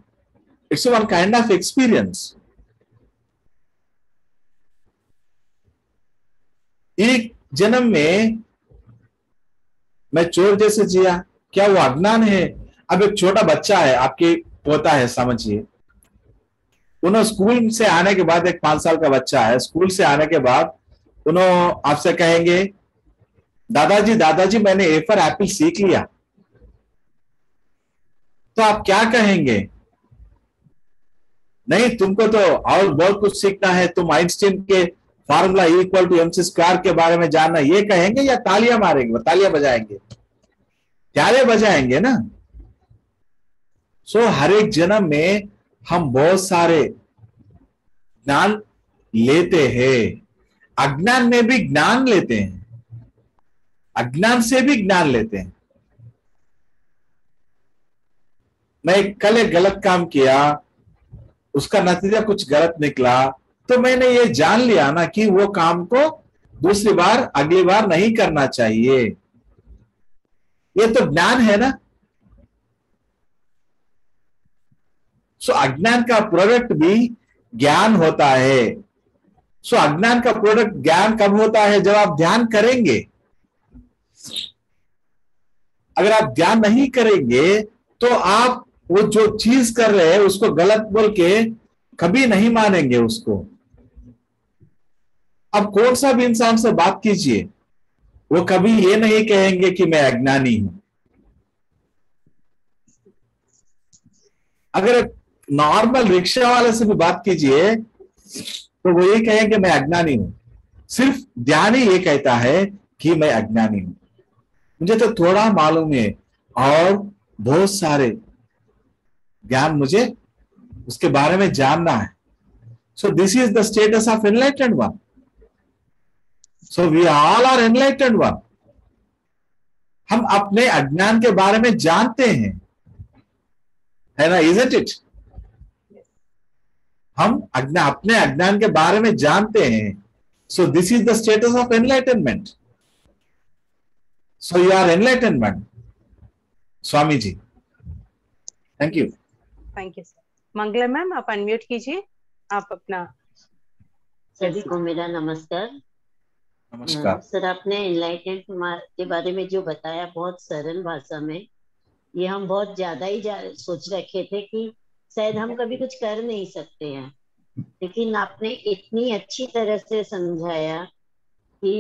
it's one kind of experience. एक जन्म में मैं चोर जैसे जिया, क्या वो अज्ञान है? अब एक छोटा बच्चा है, आपके पोता है समझिए, उन्होंने स्कूल से आने के बाद, एक 5 साल का बच्चा है, स्कूल से आने के बाद उन्होंने आपसे कहेंगे, दादाजी दादाजी मैंने ए फॉर एप्पल सीख लिया। तो आप क्या कहेंगे? नहीं, तुमको तो और बहुत कुछ सीखना है, तुम आइंस्टीन के फार्मूला E=mc² के बारे में जानना, ये कहेंगे या तालियां मारेंगे, तालियां बजाएंगे? तालियां बजाएंगे ना। सो हर एक जन्म में हम बहुत सारे ज्ञान लेते हैं, अज्ञान में भी ज्ञान लेते हैं, अज्ञान से भी ज्ञान लेते हैं। मैं कल एक गलत काम किया, उसका नतीजा कुछ गलत निकला, तो मैंने ये जान लिया ना कि वो काम को दूसरी बार, अगली बार नहीं करना चाहिए। ये तो ज्ञान है ना। सो अज्ञान का प्रोडक्ट भी ज्ञान होता है। सो अज्ञान का प्रोडक्ट ज्ञान कब होता है? जब आप ध्यान करेंगे। अगर आप ध्यान नहीं करेंगे तो आप वो जो चीज कर रहे हैं उसको गलत बोल के कभी नहीं मानेंगे उसको। अब कौन सा भी इंसान से बात कीजिए, वो कभी ये नहीं कहेंगे कि मैं अज्ञानी हूं। अगर नॉर्मल रिक्शा वाले से भी बात कीजिए तो वो ये कहेंगे मैं अज्ञानी हूं। सिर्फ ध्यान ही ये कहता है कि मैं अज्ञानी हूं। मुझे तो थोड़ा मालूम है और बहुत सारे ज्ञान मुझे उसके बारे में जानना है। So this is the status of enlightened one. So we all are enlightened one. हम अपने अज्ञान के बारे में जानते हैं, है ना? Isn't it? हम अपने अज्ञान के बारे में जानते हैं। So this is the status of enlightenment. So you are enlightened, man. Swami ji, thank you. Thank you sir. Mangla ma'am आप अनम्यूट कीजिए, आप अपना। सभी को मेरा नमस्कार। नमस्कार। सर आपने एनलाइटमेंट के बारे में जो बताया बहुत सरल भाषा में, ये हम बहुत ज्यादा ही सोच रखे थे कि शायद हम कभी कुछ कर नहीं सकते हैं, लेकिन आपने इतनी अच्छी तरह से समझाया कि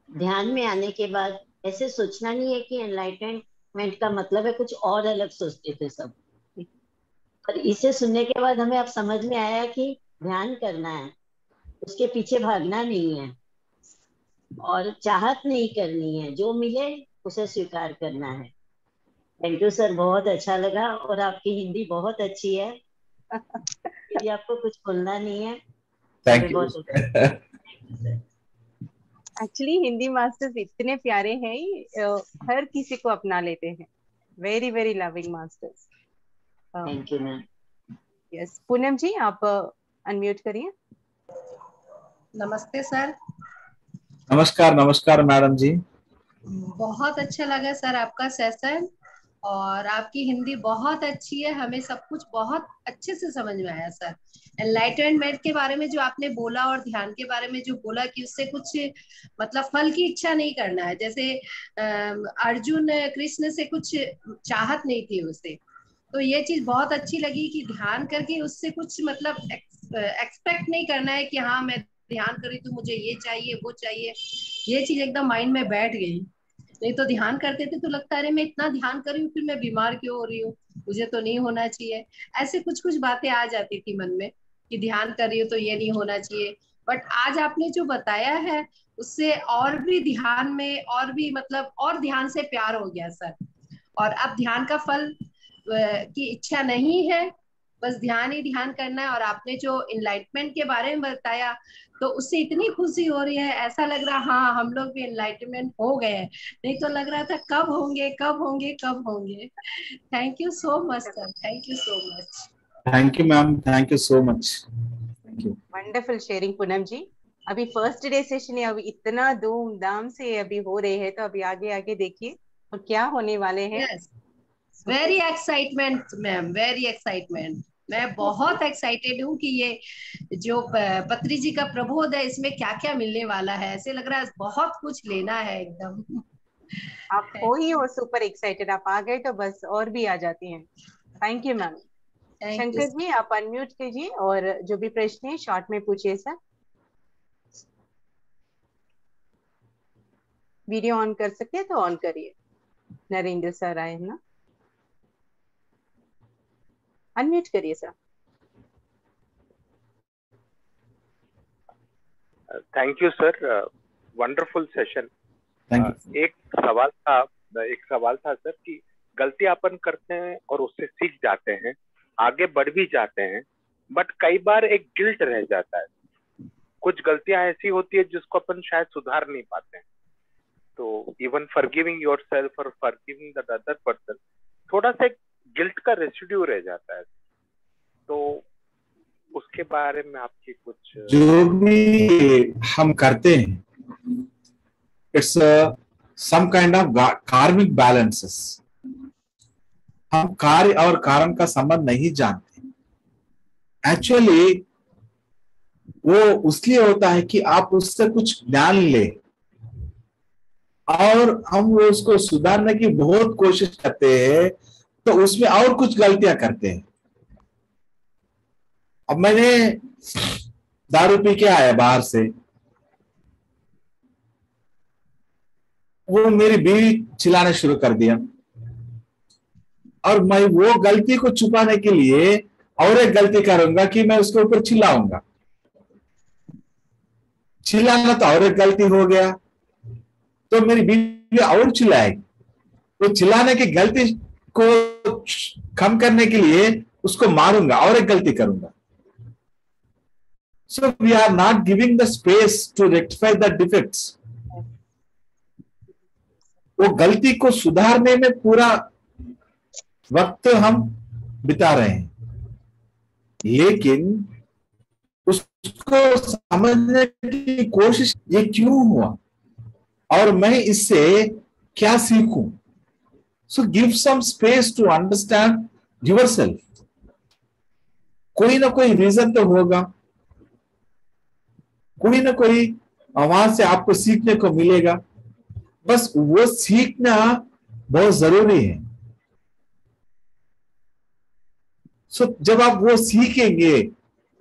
ध्यान में आने के बाद ऐसे सोचना नहीं है कि एनलाइटमेंट का मतलब है कुछ और अलग सोचते थे सब, पर इसे सुनने के बाद हमें अब समझ में आया कि ध्यान करना है, उसके पीछे भागना नहीं है और चाहत नहीं करनी है, जो मिले उसे स्वीकार करना है। थैंक यू सर, बहुत अच्छा लगा और आपकी हिंदी बहुत अच्छी है। यदि आपको कुछ बोलना नहीं है। Thank you. Actually Hindi masters इतने प्यारे हैं, हर किसी को अपना लेते हैं। Very very loving masters. Thank you ma'am. Yes, Poonam ji आप अनम्यूट करिए। नमस्ते सर। नमस्कार, नमस्कार मैडम जी। बहुत अच्छा लगा सर आपका सेशन, और आपकी हिंदी बहुत अच्छी है, हमें सब कुछ बहुत अच्छे से समझ में आया सर। एनलाइटमेंट के बारे में जो आपने बोला और ध्यान के बारे में जो बोला कि उससे कुछ मतलब फल की इच्छा नहीं करना है, जैसे अर्जुन कृष्ण से कुछ चाहत नहीं थी उसे, तो ये चीज बहुत अच्छी लगी कि ध्यान करके उससे कुछ मतलब एक्सपेक्ट नहीं करना है कि हाँ मैं ध्यान करी तो मुझे ये चाहिए वो चाहिए। ये चीज एकदम माइंड में बैठ गई। नहीं तो ध्यान करते थे तो लगता है अरे मैं इतना ध्यान कर रही हूँ फिर मैं बीमार क्यों हो रही हूँ, मुझे तो नहीं होना चाहिए। ऐसे कुछ कुछ बातें आ जाती थी मन में कि ध्यान कर रही हूँ तो ये नहीं होना चाहिए। बट आज आपने जो बताया है उससे और भी ध्यान में और भी मतलब और ध्यान से प्यार हो गया सर। और अब ध्यान का फल की इच्छा नहीं है, बस ध्यान ही ध्यान करना है। और आपने जो इनलाइटमेंट के बारे में बताया तो उससे इतनी खुशी हो रही है, ऐसा लग रहा हाँ हम लोग भी एनलाइटमेंट हो गए हैं, नहीं तो लग रहा था कब होंगे कब होंगे कब होंगे। Thank you so much sir, thank you so much. Thank you ma'am, thank you so much, thank you. Wonderful sharing Poonam ji. अभी फर्स्ट डे सेशन है, अभी इतना धूमधाम से अभी हो रहे हैं, तो अभी आगे आगे देखिए और क्या होने वाले हैं। Yes, very excitement ma'am, very excitement. मैं बहुत एक्साइटेड हूँ कि ये जो पत्री जी का प्रबोध है इसमें क्या क्या मिलने वाला है। ऐसे लग रहा है बहुत कुछ लेना है एकदम। आप हो ही हो सुपर एक्साइटेड, आप आ गए तो बस और भी आ जाती हैं। Thank you ma'am. Shankar ji आप अनम्यूट कीजिए और जो भी प्रश्न है शॉर्ट में पूछिए सर। वीडियो ऑन कर सकते हैं तो ऑन करिए। नरेंद्र सर आए हैं ना, अनम्यूट करिए sir. Thank you sir, wonderful session. एक सवाल था सर कि गलती अपन करते हैं और उससे सीख जाते हैं, आगे बढ़ भी जाते हैं, बट कई बार एक गिल्ट रह जाता है। कुछ गलतियां ऐसी होती है जिसको अपन शायद सुधार नहीं पाते हैं, तो इवन फॉरगिविंग योरसेल्फ और फॉरगिविंग द अदर पर्सन, थोड़ा सा गिल्ट का रेसिड्यू रह जाता है। तो उसके बारे में आपकी कुछ। जो भी हम करते हैं it's some kind of karmic balances. हम कार्य और कारण का संबंध नहीं जानते। एक्चुअली वो उसलिए होता है कि आप उससे कुछ ज्ञान ले और हम वो उसको सुधारने की बहुत कोशिश करते हैं, तो उसमें और कुछ गलतियां करते हैं। अब मैंने दारू पी के आया बाहर से, वो मेरी बीवी चिल्लाने शुरू कर दिया और मैं वो गलती को छुपाने के लिए और एक गलती करूंगा कि मैं उसके ऊपर चिल्लाऊंगा। चिल्लाना तो और एक गलती हो गया, तो मेरी बीवी और चिल्लाएगी। वो चिल्लाने की गलती को कम करने के लिए उसको मारूंगा और एक गलती करूंगा। So we are not giving the space to rectify the defects. वो गलती को सुधारने में पूरा वक्त हम बिता रहे हैं, लेकिन उसको समझने की कोशिश ये क्यों हुआ और मैं इससे क्या सीखूं? So give some space to understand yourself. कोई ना कोई रीजन तो होगा, कोई ना कोई वहां से आपको सीखने को मिलेगा. बस वो सीखना बहुत जरूरी है. सो जब आप वो सीखेंगे,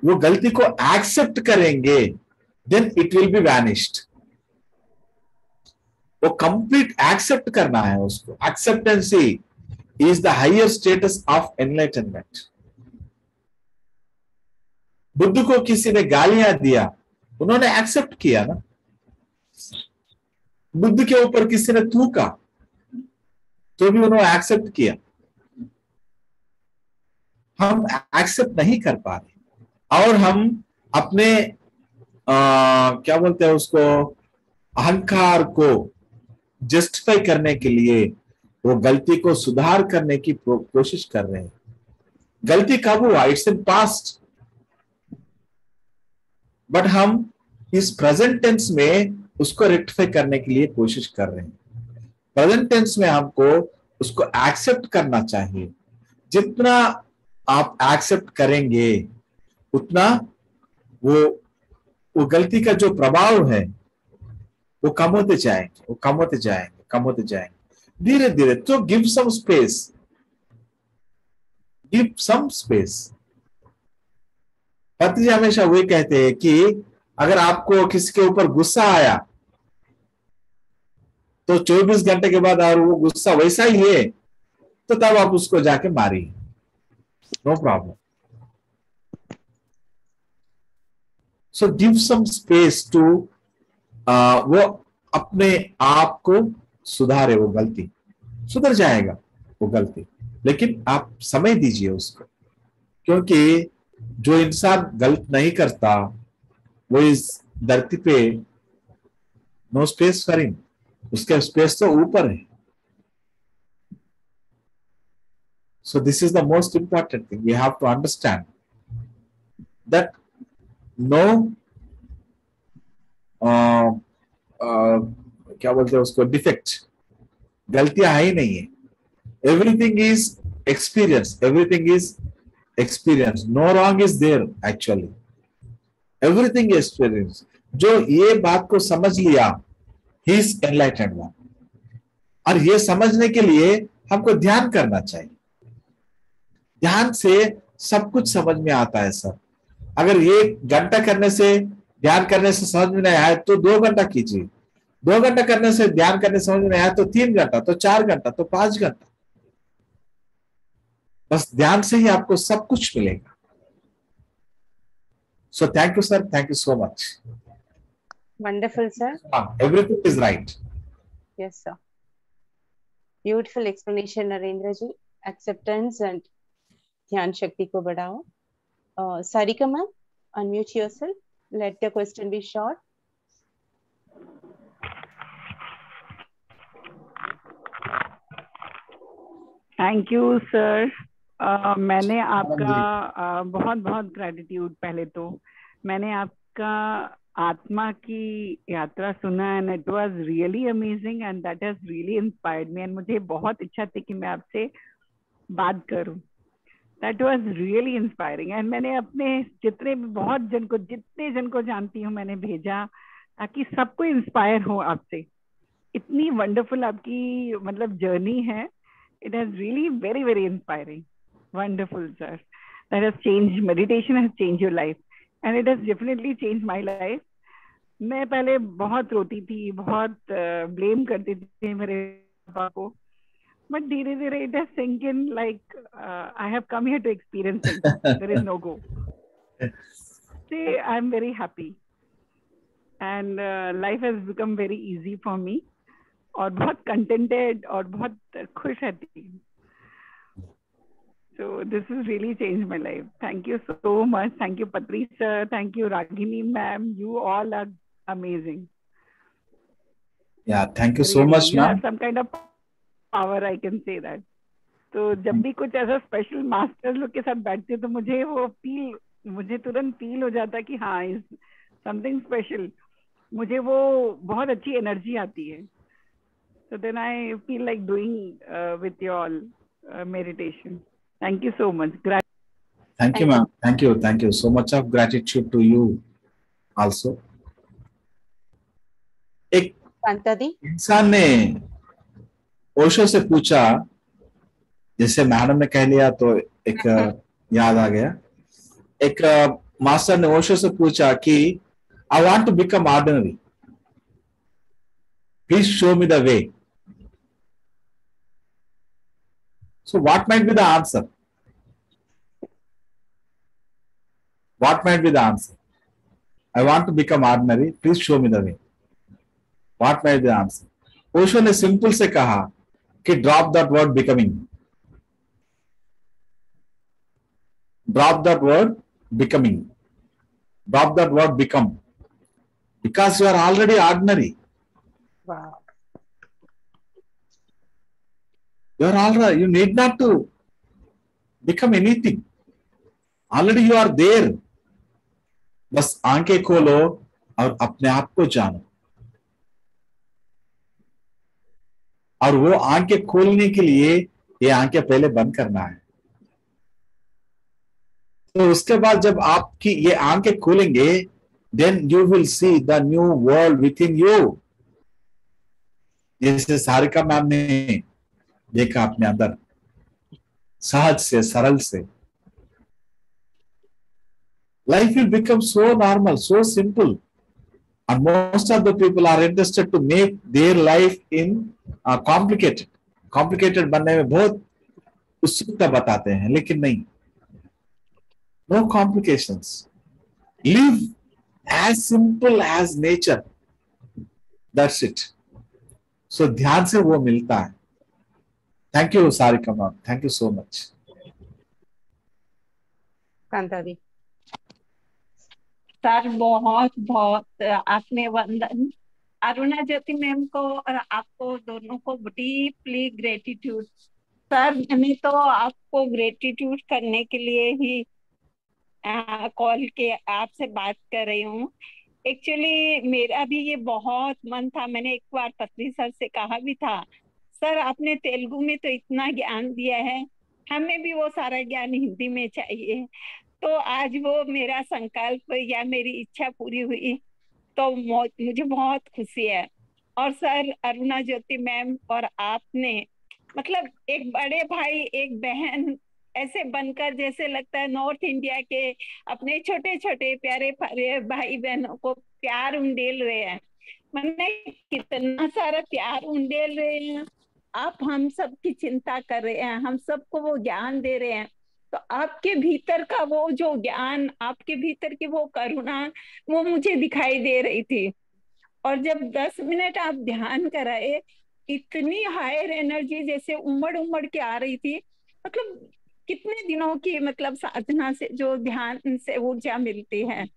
वो गलती को एक्सेप्ट करेंगे, then it will be vanished. वो कंप्लीट एक्सेप्ट करना है उसको. Acceptancy is the higher status of enlightenment. Buddha को किसी ने गालियां दिया, उन्होंने एक्सेप्ट किया ना. बुद्ध के ऊपर किसी ने थूका, तो भी उन्होंने एक्सेप्ट किया. हम एक्सेप्ट नहीं कर पा रहे, और हम अपने क्या बोलते हैं उसको, अहंकार को जस्टिफाई करने के लिए वो गलती को सुधार करने की कोशिश कर रहे हैं. गलती कब हुआ? It's in past. बट हम इस प्रेजेंट टेंस में उसको रेक्टिफाई करने के लिए कोशिश कर रहे हैं. प्रेजेंट टेंस में हमको उसको एक्सेप्ट करना चाहिए. जितना आप एक्सेप्ट करेंगे, उतना वो गलती का जो प्रभाव है वो कम होते जाएंगे, वो कम होते जाएंगे, कम होते जाएंगे धीरे धीरे. तो give some space, give some space. पति हमेशा वही कहते हैं कि अगर आपको किसी के ऊपर गुस्सा आया, तो 24 घंटे के बाद अगर वो गुस्सा वैसा ही है, तो तब आप उसको जाके मारिए, no problem. So give some space to, वो अपने आप को सुधारे. वो गलती सुधर जाएगा, वो गलती, लेकिन आप समय दीजिए उसको. क्योंकि जो इंसान गलत नहीं करता, वो इस धरती पे नो स्पेस फॉर हिम. उसका स्पेस तो ऊपर है. So this is the most important thing. We have to understand that no क्या बोलते हैं उसको, डिफेक्ट, गलतियां है ही नहीं है. Everything is experience, everything is experience. No wrong is there actually. Everything experience. जो ये बात को समझ लिया, ही इज एनलाइटेंड वन. और ये समझने के लिए हमको ध्यान करना चाहिए. ध्यान से सब कुछ समझ में आता है सर. अगर 1 घंटा करने से, ध्यान करने से समझ में नहीं आया, तो 2 घंटा कीजिए. 2 घंटा करने से, ध्यान करने से समझ में नहीं आया, तो 3 घंटा, तो 4 घंटा, तो 5 घंटा. बस ध्यान से ही आपको सब कुछ मिलेगा. सो thank you sir, thank you so much. Wonderful, sir. Everything is right. Yes, sir. Beautiful explanation, Narendra ji. Acceptance and ध्यान शक्ति को बढ़ाओ. Sarika ma'am, unmute yourself. Let the question be short. Thank you sir. मैंने आपका बहुत बहुत gratitude. पहले तो मैंने आपका आत्मा की यात्रा सुना and it was really amazing and that has really inspired me. And मुझे बहुत इच्छा थी कि मैं आपसे बात करूं. That was really inspiring. And मैंने अपने जितने जन को जानती हूँ, मैंने भेजा ताकि सबको इंस्पायर हो आपसे. इतनी वंडरफुल आपकी मतलब जर्नी है. It has really very very inspiring. Wonderful sir. That has changed, meditation has changed your life and it has definitely changed my life. मैं पहले बहुत रोती थी, बहुत ब्लेम करती थी मेरे पापा को, बट धीरे धीरे it has sink in like I have come here to experience it. There is no go. See, I'm very happy and life has become very easy for me और बहुत contented और बहुत खुश रहती हूँ. So this has really changed my life. Thank you so much. Thank you Patri sir. Thank you Ragini ma'am. You all are amazing. Yeah, thank you so Really, much, you ma'am. have some kind of power, I can say that. तो जब भी कुछ ऐसा special master लोग के साथ बैठते तो मुझे तुरंत फील हो जाता कि हाँ इज समथिंग स्पेशल. मुझे वो बहुत अच्छी एनर्जी आती है. So then I feel like doing with you all meditation. Thank you so much. Thank you, ma'am. Thank you. Thank you. So much of gratitude to you also. एक इंसान ने ओशो से पूछा, जैसे मैडम ने कह लिया तो एक याद आ गया, एक मास्टर ने ओशो से पूछा कि I want to become ordinary, please show me the way. So what might be the answer? What might be the answer? I want to become ordinary. Please show me the way. What might be the answer? Osho ने simple से कहा कि drop that word becoming. Drop that word becoming. Drop that word become. Because you are already ordinary. Wow. You are already. You need not to become anything. Already you are there. बस आंखें खोलो और अपने आप को जानो. और वो आंखें खोलने के लिए ये आंखें पहले बंद करना है. तो उसके बाद जब आपकी ये आंखें खोलेंगे, then you will see the new world within you. जैसे सारिका मैम ने देखा अपने अंदर, सहज से, सरल से. Life will become so normal, so simple, and most of the people are interested to make their life in complicated. Complicated बनने में बहुत उत्सुकता बताते हैं, लेकिन नहीं. No complications. Live as simple as nature. That's it. So ध्यान से वो मिलता है. Thank you, Sarika ma'am. Thank you so much. कांतादी. सर बहुत बहुत आपने वंदन अरुणा ज्योति मैम को और आपको दोनों को डीपली ग्रेटिट्यूड. सर मैंने तो आपको ग्रेटिट्यूड करने के लिए ही कॉल के आपसे बात कर रही हूँ. एक्चुअली मेरा भी ये बहुत मन था. मैंने एक बार पत्री सर से कहा भी था, सर आपने तेलुगु में तो इतना ज्ञान दिया है, हमें भी वो सारा ज्ञान हिंदी में चाहिए. तो आज वो मेरा संकल्प या मेरी इच्छा पूरी हुई तो मुझे बहुत खुशी है. और सर अरुणा ज्योति मैम और आपने मतलब एक बड़े भाई एक बहन ऐसे बनकर, जैसे लगता है नॉर्थ इंडिया के अपने छोटे छोटे प्यारे प्यारे भाई बहनों को प्यार उंडेल रहे हैं. मैंने कितना सारा प्यार उंडेल रहे हैं. आप हम सब की चिंता कर रहे हैं, हम सबको वो ज्ञान दे रहे हैं. तो आपके भीतर का वो जो ज्ञान, आपके भीतर की वो करुणा, वो मुझे दिखाई दे रही थी. और जब 10 मिनट आप ध्यान कराए, इतनी हायर एनर्जी जैसे उमड़ उमड़ के आ रही थी. मतलब कितने दिनों की मतलब साधना से जो ध्यान से ऊर्जा मिलती है,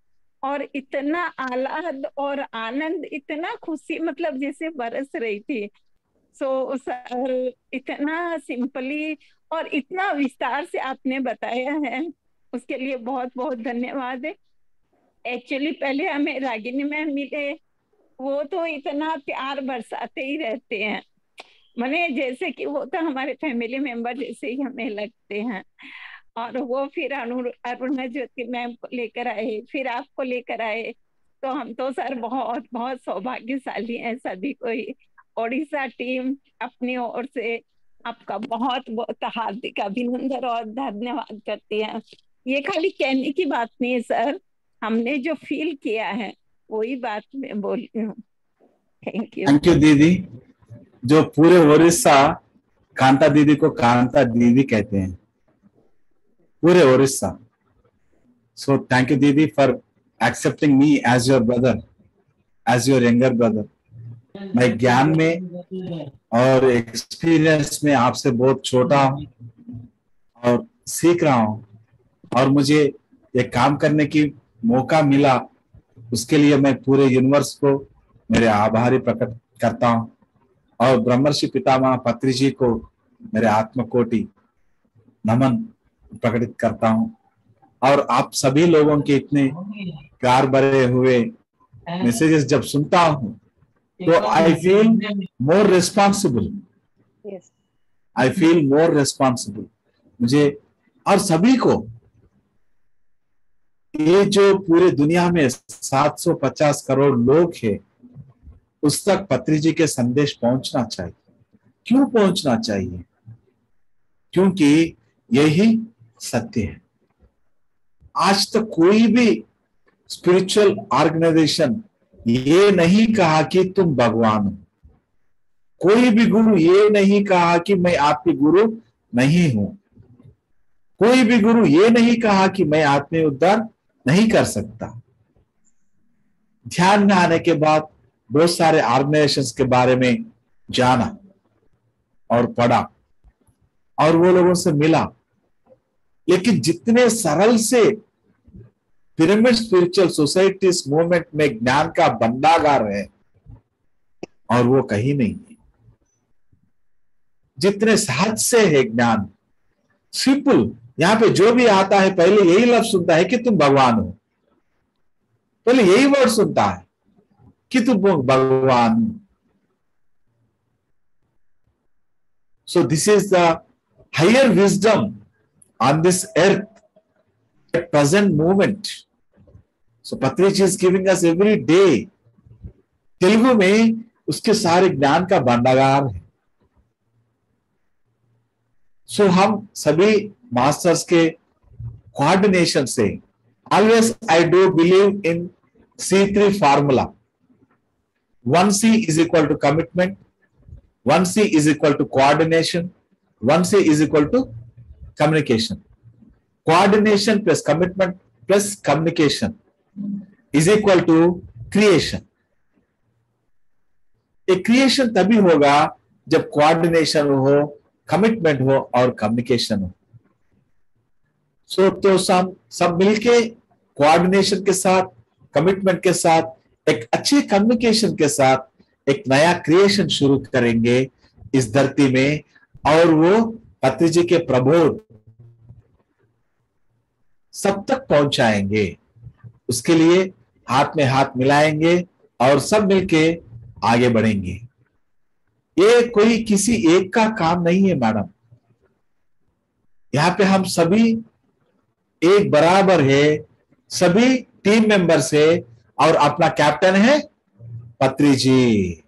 और इतना आह्लाद और आनंद, इतना खुशी मतलब जैसे बरस रही थी. सो सर इतना सिंपली और इतना विस्तार से आपने बताया है, उसके लिए बहुत बहुत धन्यवाद है. एक्चुअली पहले हमें रागिनी मैम मिले, वो तो इतना प्यार बरसाते ही रहते हैं, माने जैसे कि वो तो हमारे फैमिली मेंबर जैसे ही हमें लगते हैं. और वो फिर अरुणा ज्योति मैम को लेकर आए, फिर आपको लेकर आए. तो हम तो सर बहुत बहुत सौभाग्यशाली हैं. सभी कोई ओडिशा टीम अपनी ओर से आपका बहुत बहुत हार्दिक अभिनंदन और धन्यवाद करती है. ये खाली कहने की बात नहीं है सर, हमने जो फील किया है वही बात मैं बोल रही हूँ. Thank you. थैंक यू दीदी. जो पूरे ओडिशा कांता दीदी को कांता दीदी कहते हैं, पूरे ओडिशा. सो थैंक यू दीदी for accepting me as your brother, as your younger brother. मैं ज्ञान में और एक्सपीरियंस में आपसे बहुत छोटा हूँ और सीख रहा हूँ, और मुझे ये काम करने की मौका मिला, उसके लिए मैं पूरे यूनिवर्स को मेरे आभारी प्रकट करता हूँ. और ब्रह्मर्षि पितामह पत्री जी को मेरे आत्मकोटि नमन प्रकटित करता हूँ. और आप सभी लोगों के इतने प्यार भरे हुए मैसेजेस जब सुनता हूँ तो I feel more responsible, Yes. I feel more responsible. मुझे और सभी को, ये जो पूरे दुनिया में 750 करोड़ लोग हैं, उस तक पत्री जी के संदेश पहुंचना चाहिए। क्यों पहुंचना चाहिए? क्योंकि यही सत्य है। आज तक कोई भी स्पिरिचुअल ऑर्गेनाइजेशन ये नहीं कहा कि तुम भगवान हो। कोई भी गुरु ये नहीं कहा कि मैं आपके गुरु नहीं हूं। कोई भी गुरु ये नहीं कहा कि मैं आत्मीय उद्धार नहीं कर सकता। ध्यान में आने के बाद बहुत सारे ऑर्गेनाइजेशंस के बारे में जाना और पढ़ा और वो लोगों से मिला, लेकिन जितने सरल से पिरामिड स्पिरिचुअल सोसाइटीज मूवमेंट में ज्ञान का भंडागार है और वो कहीं नहीं है। जितने सहज से है ज्ञान, सिंपल, यहां पे जो भी आता है पहले यही लफ्ज सुनता है कि तुम भगवान हो। पहले यही वर्ड सुनता है कि तुम भगवान हो। So this is the higher wisdom on this earth at present moment. So Patriji is giving us every day. Telugu में उसके सारे ज्ञान का भंडागार है। So हम सभी मास्टर्स के कोऑर्डिनेशन से, always I do believe in C3 formula. 1C is equal to commitment, 1C is equal to coordination, 1C is equal to communication. Coordination plus commitment plus communication is equal to creation. एक creation तभी होगा जब coordination हो, commitment हो और communication हो। तो सब मिलके कोऑर्डिनेशन के साथ, कमिटमेंट के साथ, एक अच्छे कम्युनिकेशन के साथ एक नया क्रिएशन शुरू करेंगे इस धरती में, और वो पत्री जी के प्रबोध सब तक पहुंचाएंगे। उसके लिए हाथ में हाथ मिलाएंगे और सब मिलके आगे बढ़ेंगे। ये कोई किसी एक का काम नहीं है मैडम। यहाँ पे हम सभी एक बराबर है, सभी टीम मेंबर्स है और अपना कैप्टन है पत्री जी।